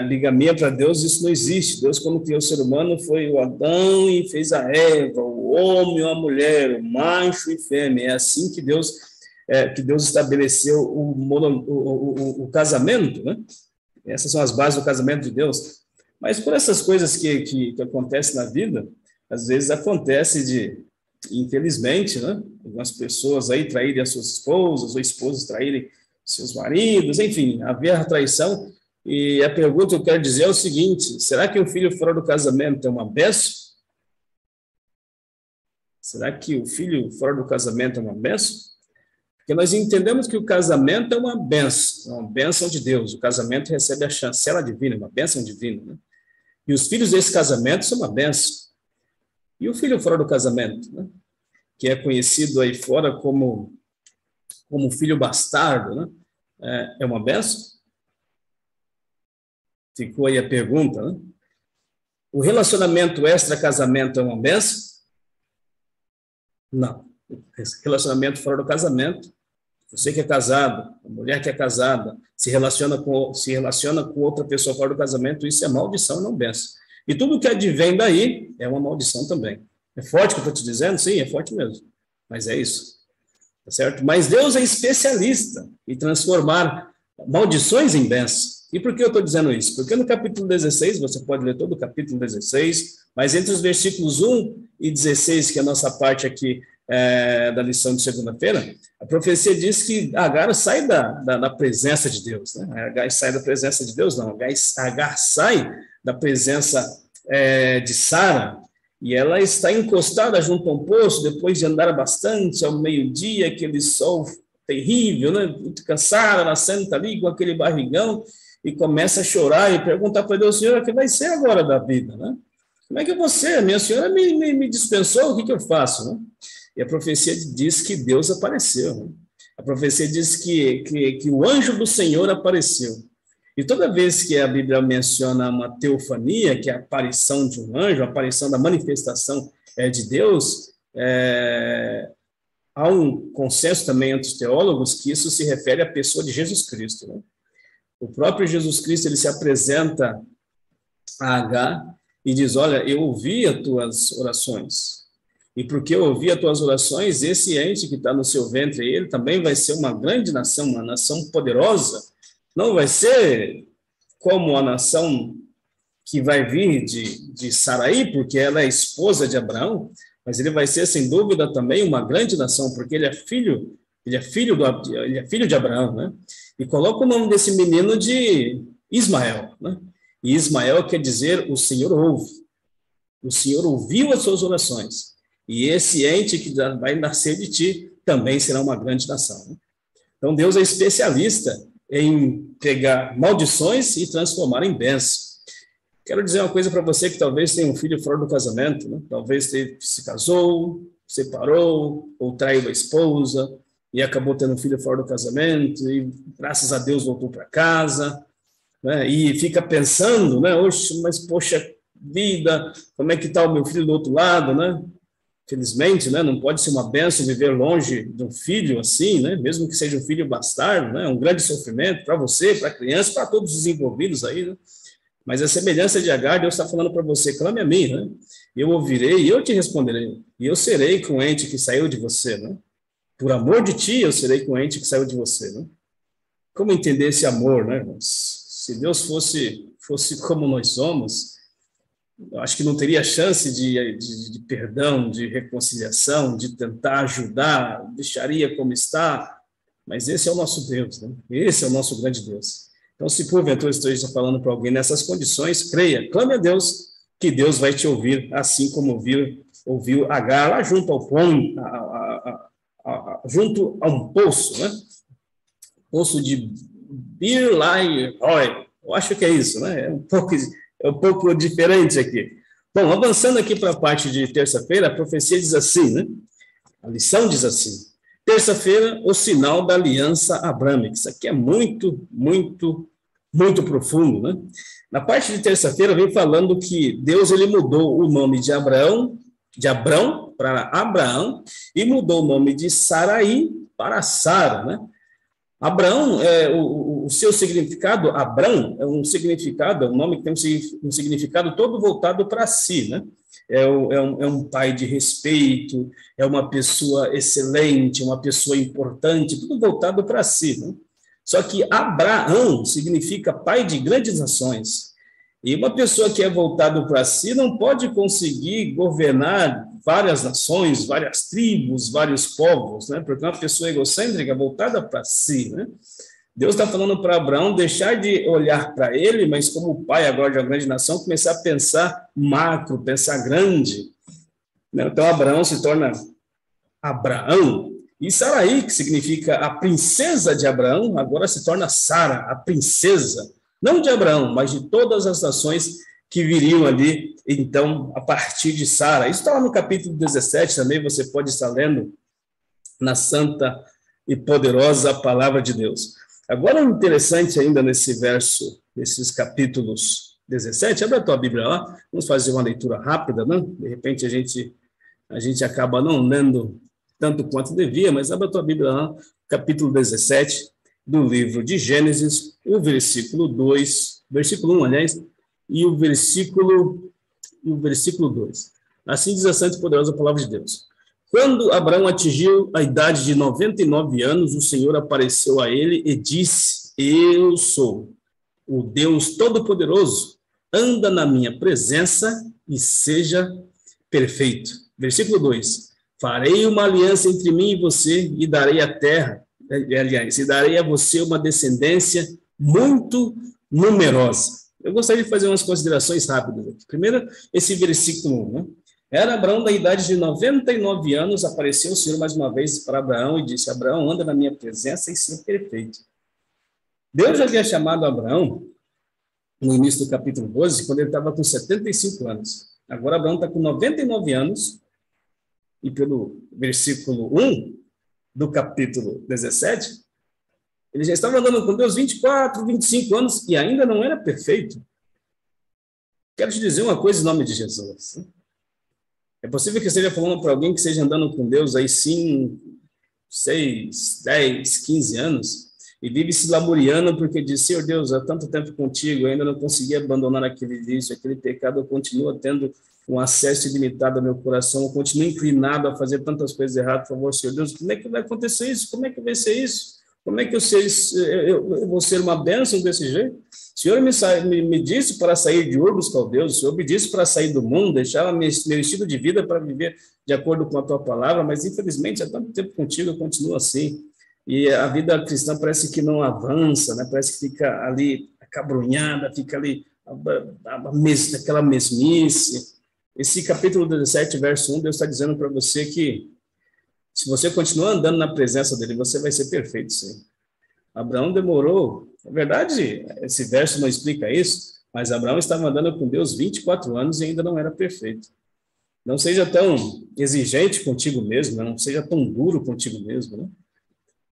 Bigamia para Deus, isso não existe. Deus, quando criou o ser humano, foi o Adão e fez a Eva, o homem e a mulher, o macho e fêmea. É assim que Deus estabeleceu o casamento, né? Essas são as bases do casamento de Deus. Mas por essas coisas que acontecem na vida, às vezes acontece infelizmente, né? Algumas pessoas aí traírem as suas esposas, ou esposas traírem seus maridos, enfim, haver a traição. E a pergunta que eu quero dizer é o seguinte: será que o filho fora do casamento é uma bênção? Será que o filho fora do casamento é uma bênção? Porque nós entendemos que o casamento é uma bênção de Deus. O casamento recebe a chancela divina, uma bênção divina, né? E os filhos desse casamento são uma bênção. E o filho fora do casamento, né? Que é conhecido aí fora como filho bastardo, né? É uma bênção? Ficou aí a pergunta, né? O relacionamento extra-casamento é uma bênção? Não. O relacionamento fora do casamento, você que é casado, a mulher que é casada, se relaciona com outra pessoa fora do casamento, isso é maldição, não bênção. E tudo que advém daí é uma maldição também. É forte o que eu estou te dizendo? Sim, é forte mesmo. Mas é isso. Tá certo? Mas Deus é especialista em transformar maldições em bênçãos. E por que eu estou dizendo isso? Porque no capítulo 16, você pode ler todo o capítulo 16, mas entre os versículos 1 e 16, que é a nossa parte aqui da lição de segunda-feira, a profecia diz que Agar sai da presença de Deus. Né? Agar sai da presença de Deus, não. Agar sai da presença de Sara, e ela está encostada junto a um poço, depois de andar bastante, ao meio-dia, aquele sol terrível, né? Muito cansada, ela senta ali com aquele barrigão e começa a chorar e perguntar para Deus: Senhor, o que vai ser agora da vida? Né? Como é que eu vou ser? Minha senhora me dispensou, o que eu faço? Né? E a profecia diz que Deus apareceu. Né? A profecia diz que o anjo do Senhor apareceu. E toda vez que a Bíblia menciona uma teofania, que é a aparição de um anjo, a aparição da manifestação de Deus, há um consenso também entre os teólogos que isso se refere à pessoa de Jesus Cristo. Né? O próprio Jesus Cristo, ele se apresenta a Agar e diz: olha, eu ouvi as tuas orações. E porque eu ouvi as tuas orações, esse ente que está no seu ventre, ele também vai ser uma grande nação, uma nação poderosa. Não vai ser como a nação que vai vir de Saraí, porque ela é esposa de Abraão, mas ele vai ser, sem dúvida, também uma grande nação, porque ele é filho de Abraão, né? E coloca o nome desse menino de Ismael, né? E Ismael quer dizer: o Senhor ouve. O Senhor ouviu as suas orações. E esse ente que vai nascer de ti também será uma grande nação. Né? Então, Deus é especialista em pegar maldições e transformar em bênçãos. Quero dizer uma coisa para você que talvez tenha um filho fora do casamento, né? Talvez se casou, separou, ou traiu a esposa, e acabou tendo um filho fora do casamento, e graças a Deus voltou para casa, né? E fica pensando, né? Oxe, mas poxa vida, como é que está o meu filho do outro lado, né? Felizmente, né, não pode ser uma bênção viver longe de um filho assim, né, mesmo que seja um filho bastardo, né, é um grande sofrimento para você, para a criança, para todos os envolvidos aí, né? Mas a semelhança de Agar, Deus está falando para você: clame a mim, né? Eu ouvirei e eu te responderei, e eu serei com o ente que saiu de você, né? Por amor de ti, eu serei com o ente que saiu de você, né? Como entender esse amor, né, irmãos? Se Deus fosse como nós somos, eu acho que não teria chance de perdão, de reconciliação, de tentar ajudar, deixaria como está, mas esse é o nosso Deus, né? Esse é o nosso grande Deus. Então, se porventura esteja falando para alguém nessas condições, creia, clame a Deus, que Deus vai te ouvir, assim como ouviu Agar lá junto ao junto a um poço, né? Poço de Bir-Lahai Roi, eu acho que é isso, né? É um pouco diferente aqui. Bom, avançando aqui para a parte de terça-feira, a profecia diz assim, né? A lição diz assim: terça-feira, o sinal da aliança abrâmica. Isso aqui é muito, muito, muito profundo, né? Na parte de terça-feira, vem falando que Deus ele mudou o nome de Abrão para Abraão, e mudou o nome de Saraí para Sara, né? Abraão, o seu significado, Abrão, é um nome que tem um significado todo voltado para si, né? É um pai de respeito, é uma pessoa excelente, uma pessoa importante, tudo voltado para si, né? Só que Abraão significa pai de grandes nações. E uma pessoa que é voltada para si não pode conseguir governar várias nações, várias tribos, vários povos, né? Porque é uma pessoa egocêntrica, voltada para si, né? Deus está falando para Abraão deixar de olhar para ele, mas como pai agora de uma grande nação, começar a pensar macro, pensar grande, né? Então, Abraão se torna Abraão, e Saraí, que significa a princesa de Abraão, agora se torna Sara, a princesa, não de Abraão, mas de todas as nações que viriam ali, então, a partir de Sara. Isso está lá no capítulo 17 também, você pode estar lendo na santa e poderosa palavra de Deus. Agora, o interessante ainda nesse verso, nesses capítulos 17, abre a tua Bíblia lá, vamos fazer uma leitura rápida, né? De repente a gente acaba não lendo tanto quanto devia, mas abre a tua Bíblia lá, capítulo 17 do livro de Gênesis, o versículo 2, versículo 1, aliás, e o versículo 2. Assim diz a santa e poderosa palavra de Deus. Quando Abraão atingiu a idade de 99 anos, o Senhor apareceu a ele e disse: eu sou o Deus Todo-Poderoso, anda na minha presença e seja perfeito. Versículo 2, farei uma aliança entre mim e você e darei a terra, aliás, e darei a você uma descendência muito numerosa. Eu gostaria de fazer umas considerações rápidas aqui. Primeiro, esse versículo 1, né? Era Abraão da idade de 99 anos, apareceu o Senhor mais uma vez para Abraão e disse, Abraão, anda na minha presença e seja perfeito. Deus já havia chamado Abraão no início do capítulo 12, quando ele estava com 75 anos. Agora Abraão está com 99 anos, e pelo versículo 1 do capítulo 17, ele já estava andando com Deus 24, 25 anos, e ainda não era perfeito. Quero te dizer uma coisa em nome de Jesus. É possível que eu esteja falando para alguém que esteja andando com Deus aí 5, 6, 10, 15 anos, e vive se lamuriando porque diz, Senhor Deus, há tanto tempo contigo, eu ainda não consegui abandonar aquele vício, aquele pecado, eu continuo tendo um acesso ilimitado ao meu coração, eu continuo inclinado a fazer tantas coisas erradas, por favor, Senhor Deus, como é que vai acontecer isso? Como é que vai ser isso? Como é que eu vou ser uma bênção desse jeito? O Senhor me disse para sair de Ur buscar o Deus, o Senhor me disse para sair do mundo, deixar meu estilo de vida para viver de acordo com a tua palavra, mas infelizmente há tanto tempo contigo eu continuo assim. E a vida cristã parece que não avança, né? Parece que fica ali acabrunhada, fica ali aquela mesmice. Esse capítulo 17, verso 1, Deus está dizendo para você que se você continuar andando na presença dele, você vai ser perfeito, sim. Abraão demorou, na verdade, esse verso não explica isso, mas Abraão estava andando com Deus 24 anos e ainda não era perfeito. Não seja tão exigente contigo mesmo, não seja tão duro contigo mesmo, né?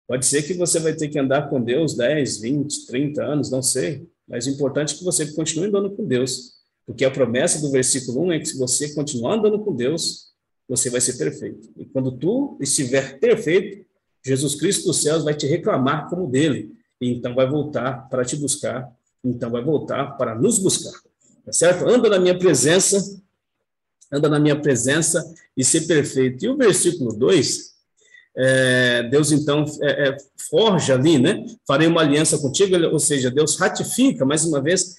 Pode ser que você vai ter que andar com Deus 10, 20, 30 anos, não sei, mas o importante é que você continue andando com Deus, porque a promessa do versículo 1 é que se você continuar andando com Deus, você vai ser perfeito. E quando tu estiver perfeito, Jesus Cristo dos céus vai te reclamar como dele, e então vai voltar para te buscar, então vai voltar para nos buscar, tá certo? Anda na minha presença e ser perfeito. E o versículo 2, Deus então forja ali, né? Farei uma aliança contigo, ou seja, Deus ratifica, mais uma vez,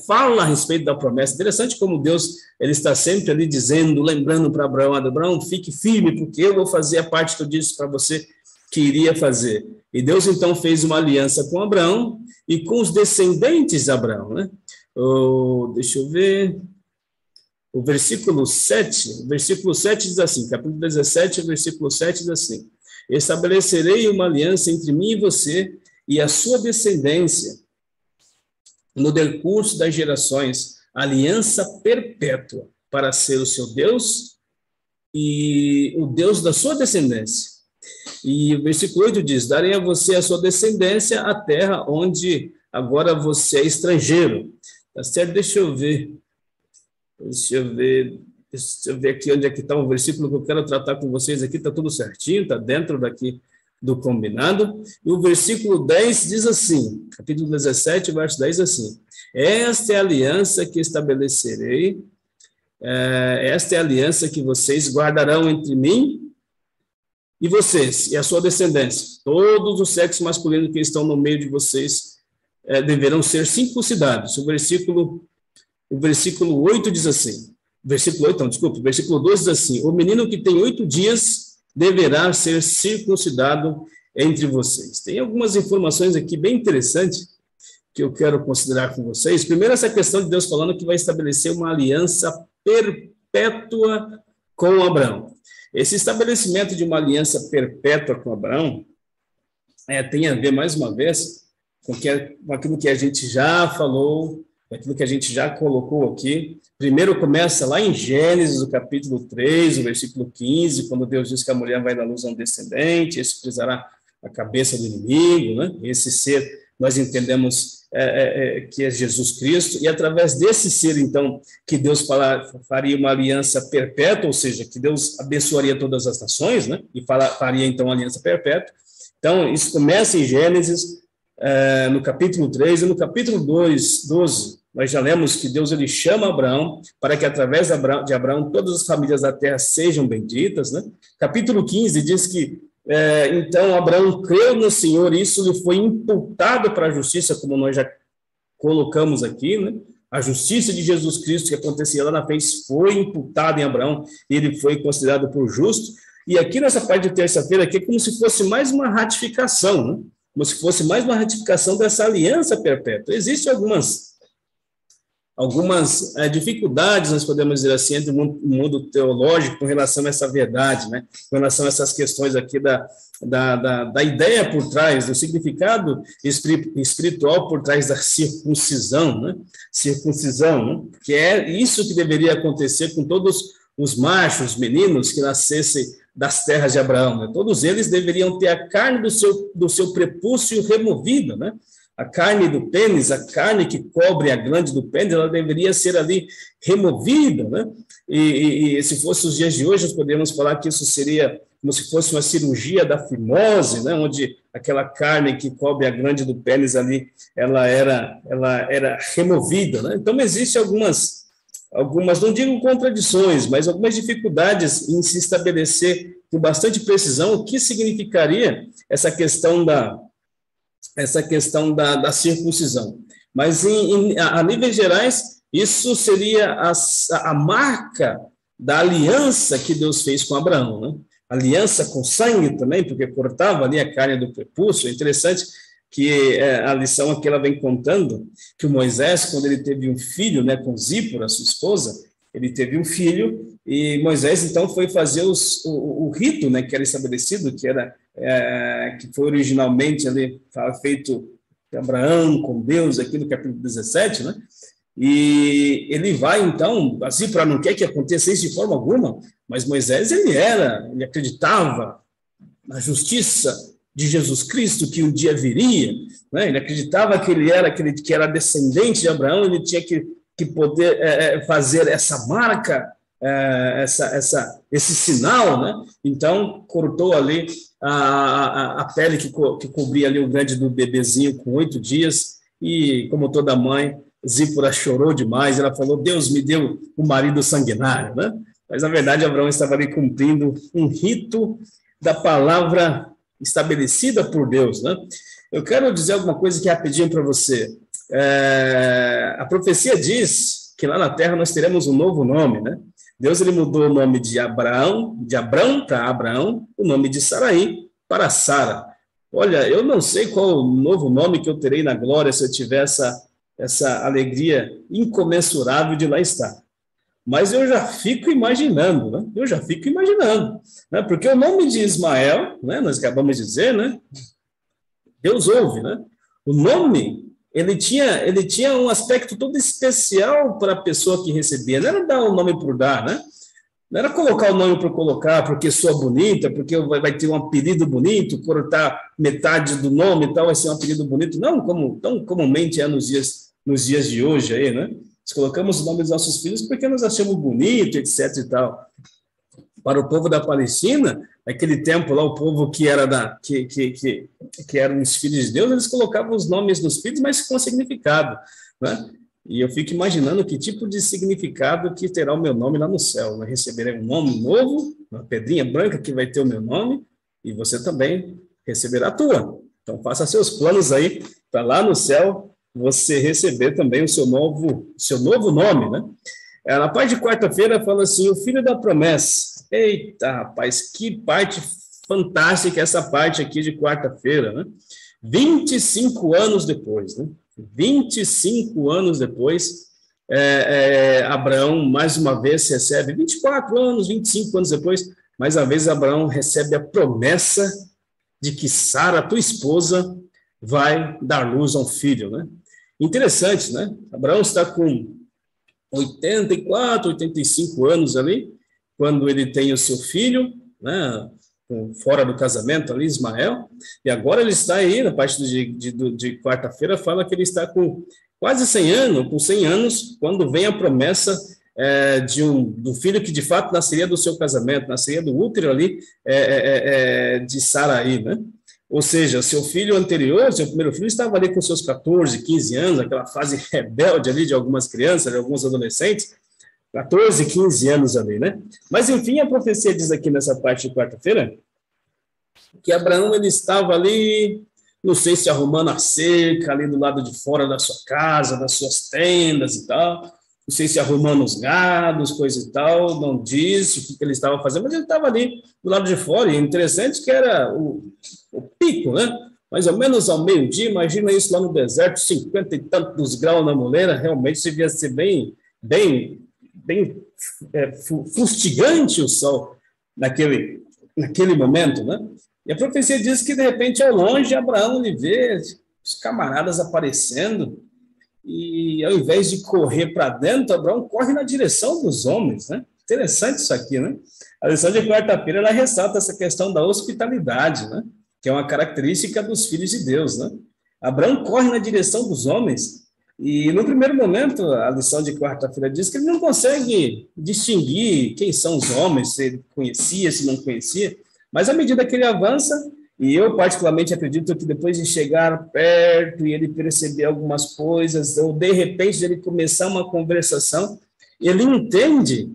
fala a respeito da promessa. Interessante como Deus, ele está sempre ali dizendo, lembrando para Abraão, Abraão, fique firme, porque eu vou fazer a parte que eu disse para você que iria fazer. E Deus então fez uma aliança com Abraão e com os descendentes de Abraão, né? Deixa eu ver... O versículo 7 diz assim, capítulo 17, versículo 7 diz assim, estabelecerei uma aliança entre mim e você e a sua descendência no decurso das gerações, aliança perpétua para ser o seu Deus e o Deus da sua descendência. E o versículo 8 diz, darei a você a sua descendência a terra onde agora você é estrangeiro. Tá certo? Deixa eu ver aqui onde é que está o versículo que eu quero tratar com vocês aqui, está tudo certinho, está dentro daqui do combinado. E o versículo 10 diz assim, capítulo 17, verso 10 assim, esta é a aliança que estabelecerei, esta é a aliança que vocês guardarão entre mim e vocês, e a sua descendência. Todos os sexos masculinos que estão no meio de vocês deverão ser circuncidados. O versículo 8 diz assim, o versículo 2 diz assim, o menino que tem 8 dias deverá ser circuncidado entre vocês. Tem algumas informações aqui bem interessantes que eu quero considerar com vocês. Primeiro, essa questão de Deus falando que vai estabelecer uma aliança perpétua com Abraão. Esse estabelecimento de uma aliança perpétua com Abraão tem a ver, mais uma vez, com aquilo que a gente já falou, aquilo que a gente já colocou aqui. Primeiro começa lá em Gênesis, o capítulo 3, o versículo 15, quando Deus diz que a mulher vai dar luz a um descendente, esse pisará a cabeça do inimigo, né? Esse ser, nós entendemos que é Jesus Cristo, e através desse ser, então, que Deus faria uma aliança perpétua, ou seja, que Deus abençoaria todas as nações, né? E faria, então, uma aliança perpétua. Então, isso começa em Gênesis, no capítulo 3, e no capítulo 12, nós já lemos que Deus ele chama Abraão para que através de Abraão todas as famílias da terra sejam benditas, né? Capítulo 15 diz que Então, Abraão creu no Senhor, e isso lhe foi imputado para a justiça, como nós já colocamos aqui, né? A justiça de Jesus Cristo que acontecia lá na frente foi imputada em Abraão, e ele foi considerado por justo. E aqui nessa parte de terça-feira, aqui é como se fosse mais uma ratificação, né? Como se fosse mais uma ratificação dessa aliança perpétua. Existem algumas dificuldades, nós podemos dizer assim, entre o mundo teológico com relação a essa verdade, né? Com relação a essas questões aqui da ideia por trás, do significado espiritual por trás da circuncisão, né? Circuncisão, né? Que é isso que deveria acontecer com todos os machos, meninos que nascessem das terras de Abraão, né? Todos eles deveriam ter a carne do seu prepúcio removida, né? A carne do pênis, a carne que cobre a glande do pênis, ela deveria ser ali removida, né? E se fosse os dias de hoje, nós poderíamos falar que isso seria como se fosse uma cirurgia da fimose, né? Onde aquela carne que cobre a glande do pênis ali, ela era removida, né? Então, existem algumas, não digo contradições, mas algumas dificuldades em se estabelecer com bastante precisão o que significaria essa questão da circuncisão. Mas, a níveis gerais, isso seria a marca da aliança que Deus fez com Abraão, né? Aliança com sangue também, porque cortava ali a carne do prepúcio. É interessante que a lição aqui ela vem contando que o Moisés, quando ele teve um filho, né, com Zípora, sua esposa, ele teve um filho, e Moisés, então, foi fazer o rito, né, que era estabelecido, que foi originalmente ali, feito de Abraão com Deus, aqui no capítulo 17, né? E ele vai, então, assim, para não quer que aconteça isso de forma alguma, mas Moisés, ele acreditava na justiça de Jesus Cristo, que um dia viria, né? Ele acreditava que ele era descendente de Abraão, ele tinha que poder fazer essa marca, esse sinal, né? Então, cortou ali a pele que cobria ali o grande do bebezinho com 8 dias, e como toda mãe, Zípora chorou demais, ela falou, Deus me deu um marido sanguinário, né? Mas, na verdade, Abraão estava ali cumprindo um rito da palavra estabelecida por Deus, né? Eu quero dizer alguma coisa aqui rapidinho para você. A profecia diz que lá na terra nós teremos um novo nome, né? Deus ele mudou o nome de Abrão para Abraão, o nome de Saraí para Sara. Olha, eu não sei qual o novo nome que eu terei na glória se eu tiver essa alegria incomensurável de lá estar. Mas eu já fico imaginando, né? Né? Porque o nome de Ismael, né? Nós acabamos de dizer, né? Deus ouve, né? O nome ele tinha um aspecto todo especial para a pessoa que recebia. Não era dar o nome por dar, né? Não era colocar o nome por colocar, porque soa bonita, porque vai ter um apelido bonito, cortar metade do nome e tal, vai ser um apelido bonito. Não como tão comumente é nos dias de hoje aí, né? Nós colocamos o nome dos nossos filhos porque nós achamos bonito, etc e tal. Para o povo da Palestina, naquele tempo lá, o povo que era que eram os filhos de Deus, eles colocavam os nomes dos filhos, mas com significado, né? E eu fico imaginando que tipo de significado que terá o meu nome lá no céu. Eu receberei um nome novo, uma pedrinha branca que vai ter o meu nome, e você também receberá a tua. Então, faça seus planos aí, para lá no céu você receber também o seu novo nome, né? Na parte de quarta-feira fala assim, o filho da promessa. Eita, rapaz, que parte fantástica essa parte aqui de quarta-feira, né? 25 anos depois, né? 25 anos depois, Abraão, mais uma vez, recebe, 24 anos, 25 anos depois, mais uma vez, Abraão recebe a promessa de que Sara, tua esposa, vai dar luz a um filho, né? Interessante, né? Abraão está com 84, 85 anos ali, quando ele tem o seu filho, né, fora do casamento ali, Ismael, e agora ele está aí, na parte de quarta-feira, fala que ele está com quase 100 anos, com 100 anos, quando vem a promessa do filho que de fato nasceria do seu casamento, nasceria do útero ali de Saraí, né? Ou seja, seu filho anterior, seu primeiro filho, estava ali com seus 14, 15 anos, aquela fase rebelde ali de algumas crianças, de alguns adolescentes, 14, 15 anos ali, né? Mas, enfim, a profecia diz aqui nessa parte de quarta-feira que Abraão ele estava ali, não sei se arrumando a cerca ali do lado de fora da sua casa, das suas tendas e tal, não sei se arrumando os gados, coisa e tal, não disse o que ele estava fazendo, mas ele estava ali do lado de fora, e é interessante que era o pico, né? Mais ou menos ao meio-dia, imagina isso lá no deserto, 50 e tantos graus na moleira, realmente devia ser bem fustigante o sol naquele momento, né? E a profecia diz que, de repente, ao longe, Abraão ele vê os camaradas aparecendo, e ao invés de correr para dentro, Abraão corre na direção dos homens, né? Interessante isso aqui, né? A lição de quarta-feira, ela ressalta essa questão da hospitalidade, né? Que é uma característica dos filhos de Deus, né? Abraão corre na direção dos homens, e no primeiro momento, a lição de quarta-feira diz que ele não consegue distinguir quem são os homens, se ele conhecia, se não conhecia, mas à medida que ele avança, e eu particularmente acredito que depois de chegar perto e ele perceber algumas coisas, ou de repente ele começar uma conversação, ele entende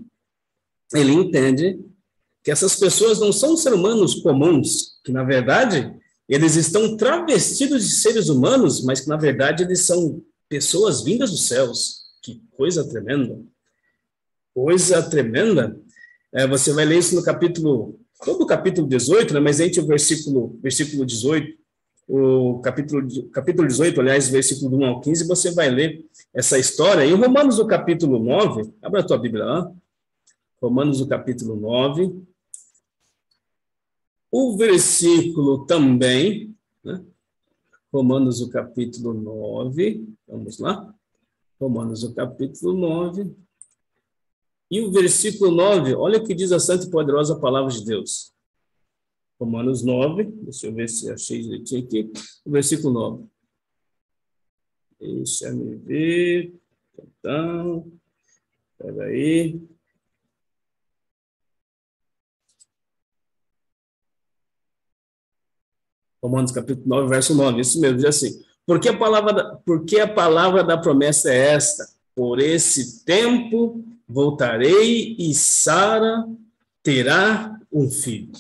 que essas pessoas não são seres humanos comuns, que na verdade eles estão travestidos de seres humanos, mas que na verdade eles são pessoas vindas dos céus. Que coisa tremenda! Coisa tremenda! Você vai ler isso no todo o capítulo 18, né? Mas entre o versículo 18, o capítulo 18, aliás, versículo 1 ao 15, você vai ler essa história. Em Romanos, o capítulo 9, abra a tua Bíblia lá, Romanos, o capítulo 9, o versículo também, né? Romanos, o capítulo 9, vamos lá, Romanos, o capítulo 9, e o versículo 9, olha o que diz a santa e poderosa palavra de Deus. Romanos 9, deixa eu ver se achei direitinho aqui, o versículo 9. Deixa-me ver, então, espera aí. Romanos capítulo 9, verso 9, isso mesmo, diz assim, porque a palavra da promessa é esta, por esse tempo voltarei e Sara terá um filho.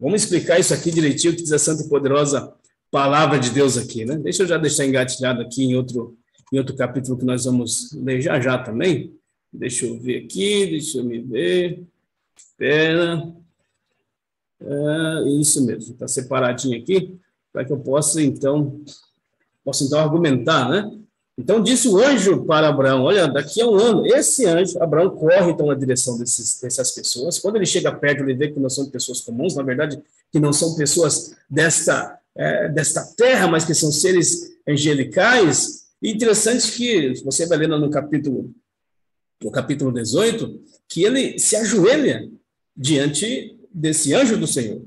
Vamos explicar isso aqui direitinho, que diz a santa e poderosa palavra de Deus aqui, né? Deixa eu já deixar engatilhado aqui em outro capítulo que nós vamos ler já também. Deixa eu ver aqui, deixa eu me ver. Espera. Isso mesmo, está separadinho aqui, para que eu possa então argumentar, né? Então, disse o anjo para Abraão, olha, daqui a um ano, esse anjo, Abraão corre então na direção dessas pessoas, quando ele chega perto, ele vê que não são pessoas comuns, na verdade, que não são pessoas desta terra, mas que são seres angelicais, e interessante que, você vai lendo no capítulo 18, que ele se ajoelha diante desse anjo do Senhor.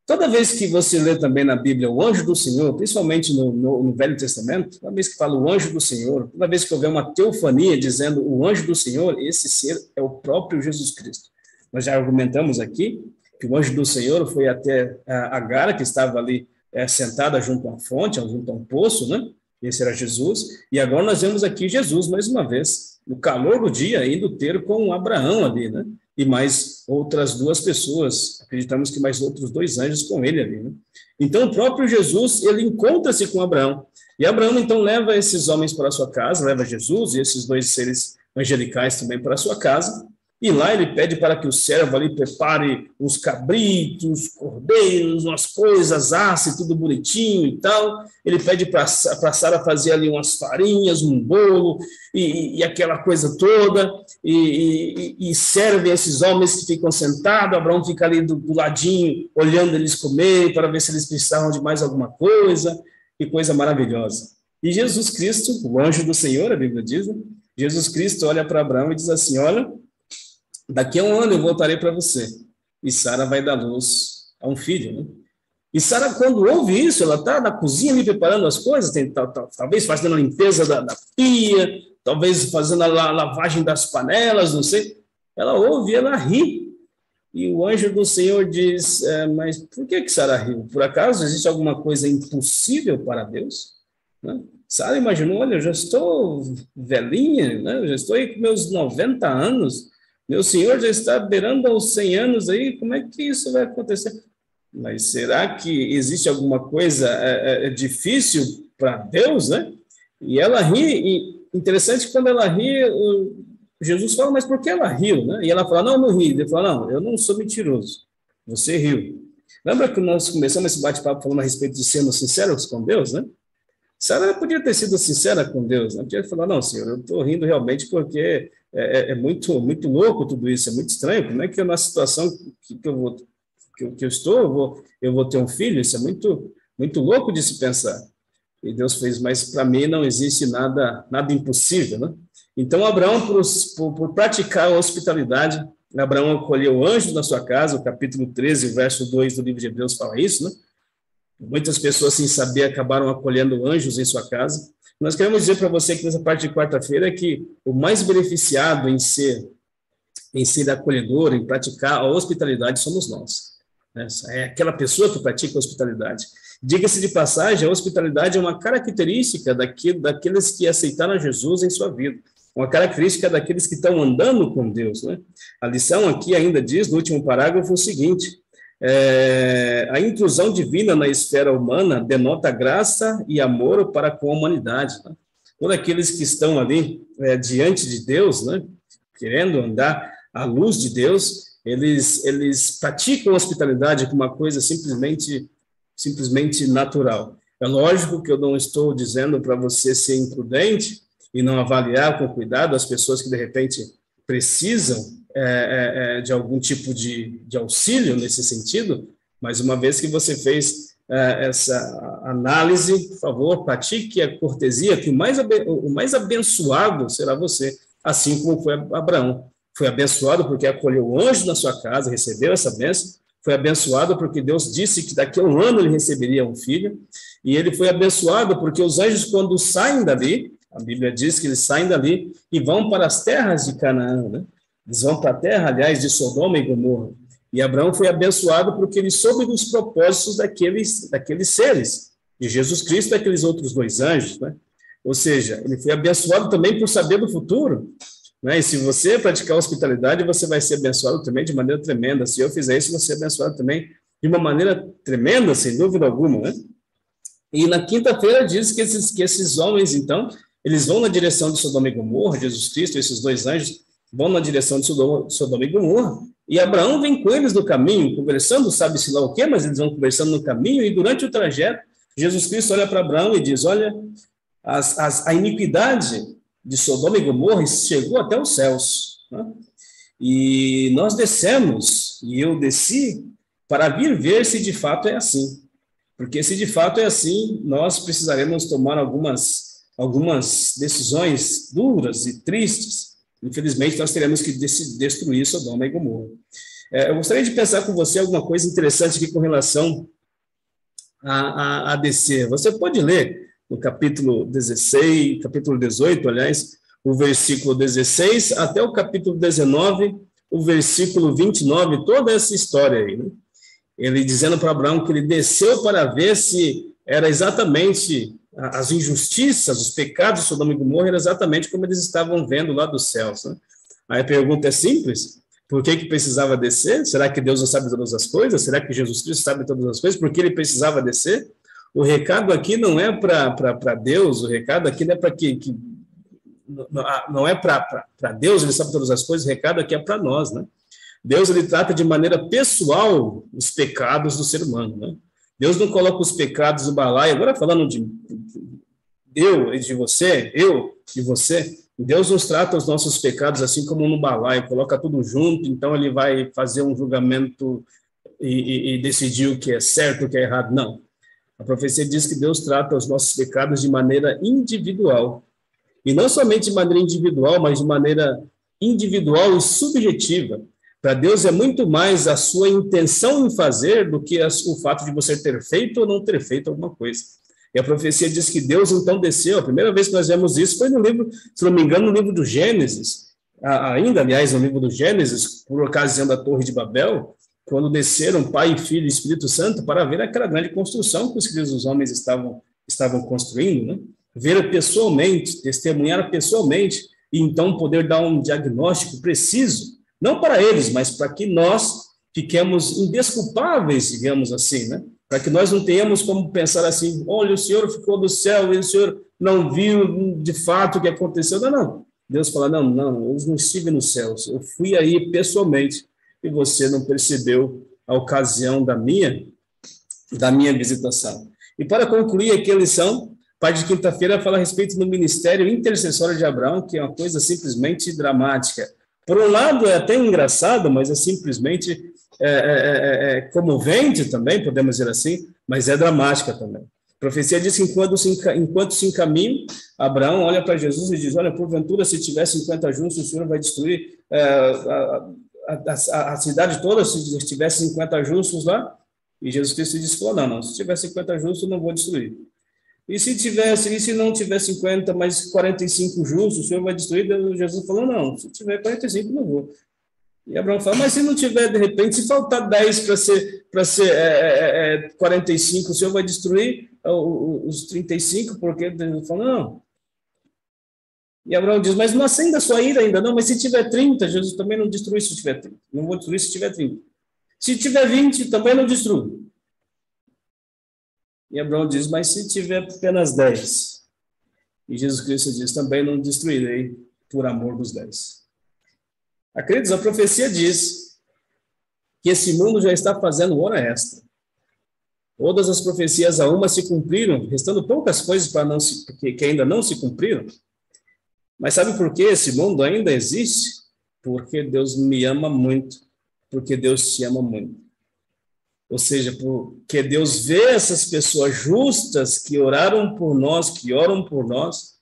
Toda vez que você lê também na Bíblia o anjo do Senhor, principalmente no Velho Testamento, toda vez que fala o anjo do Senhor, toda vez que houver uma teofania dizendo o anjo do Senhor, esse ser é o próprio Jesus Cristo. Nós já argumentamos aqui que o anjo do Senhor foi até Agar, que estava ali sentada junto a uma fonte, junto a um poço, né? Esse era Jesus. E agora nós vemos aqui Jesus, mais uma vez, no calor do dia, indo ter com Abraão ali, né? E mais outras duas pessoas, acreditamos que mais outros 2 anjos com ele ali, né? Então, o próprio Jesus, ele encontra-se com Abraão, e Abraão, então, leva esses homens para a sua casa, leva Jesus e esses 2 seres angelicais também para a sua casa, e lá ele pede para que o servo ali prepare uns cabritos, cordeiros, umas coisas, asse, tudo bonitinho e tal. Ele pede para Sara fazer ali umas farinhas, um bolo e aquela coisa toda, e serve esses homens que ficam sentados. Abraão fica ali do ladinho, olhando eles comer, para ver se eles precisavam de mais alguma coisa. Que coisa maravilhosa. E Jesus Cristo, o anjo do Senhor, a Bíblia diz, né? Jesus Cristo olha para Abraão e diz assim, olha, daqui a um ano eu voltarei para você, e Sara vai dar luz a um filho, né? E Sara, quando ouve isso, ela está na cozinha ali preparando as coisas, talvez fazendo a limpeza da pia, talvez fazendo a lavagem das panelas, não sei. Ela ouve e ela ri. E o anjo do Senhor diz, mas por que Sara riu? Por acaso existe alguma coisa impossível para Deus? Né? Sara imaginou, olha, eu já estou velhinha, né? Eu já estou aí com meus 90 anos, meu senhor já está beirando aos 100 anos aí, como é que isso vai acontecer? mas será que existe alguma coisa difícil para Deus, né? E ela ri, e interessante que quando ela ri, Jesus fala, mas por que ela riu, né? E ela fala, não ri. Ele fala, não, eu não sou mentiroso, você riu. Lembra que nós começamos esse bate-papo falando a respeito de sermos sinceros com Deus, né? Sara podia ter sido sincera com Deus, né? Podia falar, não, Senhor, eu estou rindo realmente porque é muito, muito louco tudo isso, é muito estranho, como é que na situação que eu estou, eu vou ter um filho, isso é muito, muito louco de se pensar. E Deus fez, mas para mim não existe nada impossível, né? Então, Abraão, por praticar a hospitalidade, Abraão acolheu anjos na sua casa, o capítulo 13, verso 2 do livro de Hebreus fala isso, né? Muitas pessoas, sem saber, acabaram acolhendo anjos em sua casa. Nós queremos dizer para você que nessa parte de quarta-feira que o mais beneficiado em ser acolhedor, em praticar a hospitalidade, somos nós. É aquela pessoa que pratica a hospitalidade. Diga-se de passagem, a hospitalidade é uma característica daqueles que aceitaram Jesus em sua vida. Uma característica daqueles que estão andando com Deus, né? A lição aqui ainda diz, no último parágrafo, o seguinte: a intrusão divina na esfera humana denota graça e amor para com a humanidade, né? Todos aqueles que estão ali diante de Deus, né, querendo andar à luz de Deus, eles praticam a hospitalidade como uma coisa simplesmente natural. É lógico que eu não estou dizendo para você ser imprudente e não avaliar com cuidado as pessoas que, de repente, precisam de algum tipo de auxílio nesse sentido, mas uma vez que você fez essa análise, por favor, pratique a cortesia, que o mais abençoado será você, assim como foi Abraão. Foi abençoado porque acolheu o anjo na sua casa, recebeu essa bênção, foi abençoado porque Deus disse que daqui a um ano ele receberia um filho, e ele foi abençoado porque os anjos, quando saem dali, a Bíblia diz que eles saem dali e vão para as terras de Canaã, né? Eles vão para a terra, aliás, de Sodoma e Gomorra. E Abraão foi abençoado porque ele soube dos propósitos daqueles seres, de Jesus Cristo e daqueles outros dois anjos, né? Ou seja, ele foi abençoado também por saber do futuro, né? E se você praticar hospitalidade, você vai ser abençoado também de maneira tremenda. Se eu fizer isso, você é abençoado também de uma maneira tremenda, sem dúvida alguma, né? E na quinta-feira diz que esses homens, então, eles vão na direção de Sodoma e Gomorra, Jesus Cristo, esses dois anjos, vão na direção de Sodoma e Gomorra, e Abraão vem com eles no caminho, conversando, sabe-se lá o quê, mas eles vão conversando no caminho, e durante o trajeto, Jesus Cristo olha para Abraão e diz, olha, a iniquidade de Sodoma e Gomorra chegou até os céus, né? E nós descemos, e eu desci, para vir ver se de fato é assim, porque se de fato é assim, nós precisaremos tomar algumas decisões duras e tristes. Infelizmente, nós teremos que destruir Sodoma e Gomorra. Eu gostaria de pensar com você alguma coisa interessante aqui com relação a descer. Você pode ler no capítulo 16, capítulo 18, aliás, o versículo 16, até o capítulo 19, o versículo 29, toda essa história aí, né? Ele dizendo para Abraão que ele desceu para ver se era exatamente as injustiças, os pecados de Sodoma e Gomorra, era exatamente como eles estavam vendo lá dos céus, né? Aí a pergunta é simples: por que precisava descer? Será que Deus não sabe todas as coisas? Será que Jesus Cristo sabe todas as coisas? Por que ele precisava descer? O recado aqui não é para Deus, o recado aqui não é para não é para Deus, ele sabe todas as coisas, o recado aqui é para nós, né? Deus, ele trata de maneira pessoal os pecados do ser humano, né? Deus não coloca os pecados no balaio. Agora falando de eu e de você, Deus nos trata os nossos pecados assim como no balaio, coloca tudo junto, então ele vai fazer um julgamento e decidir o que é certo, o que é errado. Não. A profecia diz que Deus trata os nossos pecados de maneira individual. E não somente de maneira individual, mas de maneira individual e subjetiva. Para Deus é muito mais a sua intenção em fazer do que o fato de você ter feito ou não ter feito alguma coisa. E a profecia diz que Deus então desceu. A primeira vez que nós vemos isso foi no livro, se não me engano, no livro do Gênesis. Ainda, aliás, no livro do Gênesis, por ocasião da Torre de Babel, quando desceram Pai, Filho e Espírito Santo para ver aquela grande construção que os filhos dos homens estavam construindo, né? Ver pessoalmente, testemunhar pessoalmente, e então poder dar um diagnóstico preciso, não para eles, mas para que nós fiquemos indesculpáveis, digamos assim, né? Para que nós não tenhamos como pensar assim, olha, o Senhor ficou do céu e o Senhor não viu de fato o que aconteceu. Não, não. Deus fala, não, eu não estive no céu, eu fui aí pessoalmente e você não percebeu a ocasião da minha visitação. E para concluir aqui a lição, parte de quinta-feira fala a respeito do ministério intercessório de Abraão, que é uma coisa simplesmente dramática. Por um lado é até engraçado, mas é simplesmente comovente também, podemos dizer assim, mas é dramática também. A profecia diz que enquanto se encaminha, Abraão olha para Jesus e diz, olha, porventura, se tiver 50 justos, o Senhor vai destruir a cidade toda, se tivesse 50 justos lá? E Jesus Cristo disse, não, se tiver 50 justos, eu não vou destruir. E se não tiver 50, mas 45 justos, o Senhor vai destruir? Jesus falou, não, se tiver 45, não vou. E Abraão fala, mas se não tiver, de repente, se faltar 10 para ser 45, o Senhor vai destruir os 35? Porque Deus fala, não. E Abraão diz, mas não acenda a sua ira ainda, não, mas se tiver 30, Jesus também não destrui se tiver 30. Não vou destruir se tiver 30. Se tiver 20, também não destrui. E Abraão diz, mas se tiver apenas 10? E Jesus Cristo diz, também não destruirei por amor dos 10. Queridos, a profecia diz que esse mundo já está fazendo hora extra. Todas as profecias a uma se cumpriram, restando poucas coisas que ainda não se cumpriram. Mas sabe por que esse mundo ainda existe? Porque Deus me ama muito, porque Deus te ama muito. Ou seja, porque Deus vê essas pessoas justas que oraram por nós, que oram por nós.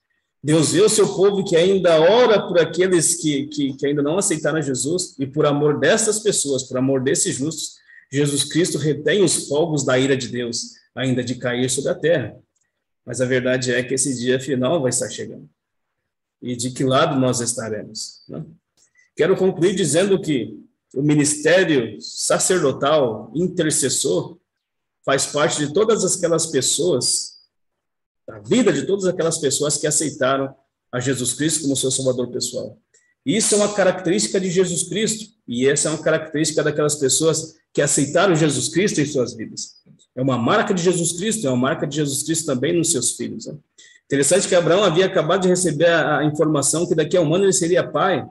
Deus vê o seu povo que ainda ora por aqueles que ainda não aceitaram Jesus, e por amor dessas pessoas, por amor desses justos, Jesus Cristo retém os fogos da ira de Deus, ainda de cair sobre a terra. Mas a verdade é que esse dia final vai estar chegando. E de que lado nós estaremos? Né? Quero concluir dizendo que o ministério sacerdotal intercessor faz parte de todas aquelas pessoas, da vida de todas aquelas pessoas que aceitaram a Jesus Cristo como seu salvador pessoal. Isso é uma característica de Jesus Cristo, e essa é uma característica daquelas pessoas que aceitaram Jesus Cristo em suas vidas. É uma marca de Jesus Cristo, é uma marca de Jesus Cristo também nos seus filhos. Né? Interessante que Abraão havia acabado de receber a informação que daqui a um ano ele seria pai,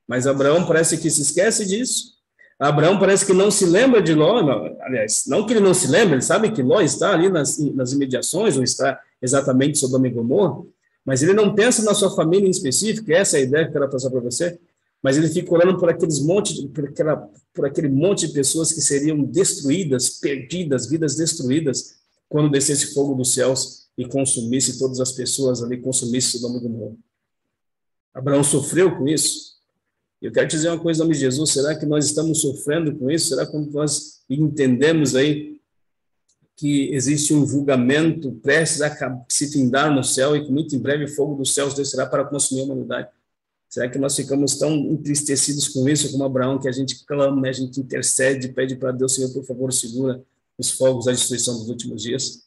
mas Abraão parece que se esquece disso. Abraão parece que não se lembra de Ló, aliás, não que ele não se lembra, ele sabe que Ló está ali nas imediações, ou está exatamente Sodoma e Gomorra, mas ele não pensa na sua família em específico, essa é a ideia que eu quero passar para você, mas ele fica orando por aquele monte de pessoas que seriam destruídas, perdidas, vidas destruídas, quando descesse fogo dos céus e consumisse todas as pessoas ali, consumisse Sodoma e Gomorra. Abraão sofreu com isso. Eu quero te dizer uma coisa em nome de Jesus, será que nós estamos sofrendo com isso? Será que nós entendemos aí que existe um julgamento prestes a se findar no céu e que muito em breve o fogo dos céus descerá para consumir a humanidade? Será que nós ficamos tão entristecidos com isso como Abraão, que a gente clama, a gente intercede, pede para Deus, Senhor, por favor, segura os fogos da destruição dos últimos dias?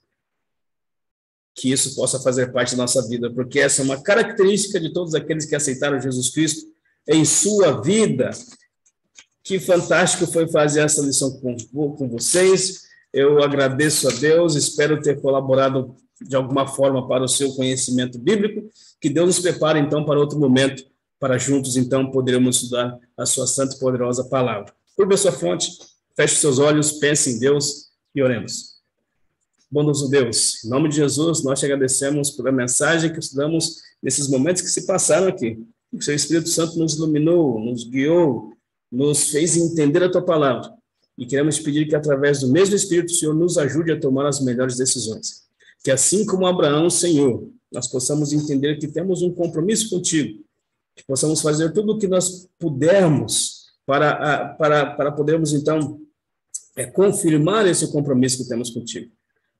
Que isso possa fazer parte da nossa vida, porque essa é uma característica de todos aqueles que aceitaram Jesus Cristo em sua vida. Que fantástico foi fazer essa lição com vocês. Eu agradeço a Deus, espero ter colaborado de alguma forma para o seu conhecimento bíblico. Que Deus nos prepare, então, para outro momento, para juntos, então, podermos estudar a sua santa e poderosa palavra. Curva a sua fonte, feche seus olhos, pense em Deus e oremos. Bondoso Deus, em nome de Jesus, nós te agradecemos pela mensagem que estudamos nesses momentos que se passaram aqui. O seu Espírito Santo nos iluminou, nos guiou, nos fez entender a tua palavra. E queremos te pedir que, através do mesmo Espírito, o Senhor nos ajude a tomar as melhores decisões. Que, assim como Abraão, Senhor, nós possamos entender que temos um compromisso contigo, que possamos fazer tudo o que nós pudermos para podermos, então, confirmar esse compromisso que temos contigo.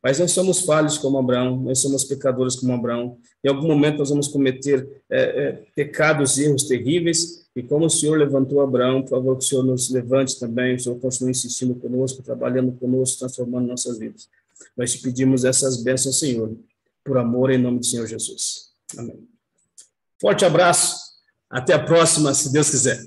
Mas nós somos falhos como Abraão, nós somos pecadores como Abraão. Em algum momento nós vamos cometer pecados e erros terríveis, e como o Senhor levantou Abraão, por favor, que o Senhor nos levante também, o Senhor continue insistindo conosco, trabalhando conosco, transformando nossas vidas. Nós te pedimos essas bênçãos, Senhor, por amor, em nome do Senhor Jesus. Amém. Forte abraço, até a próxima, se Deus quiser.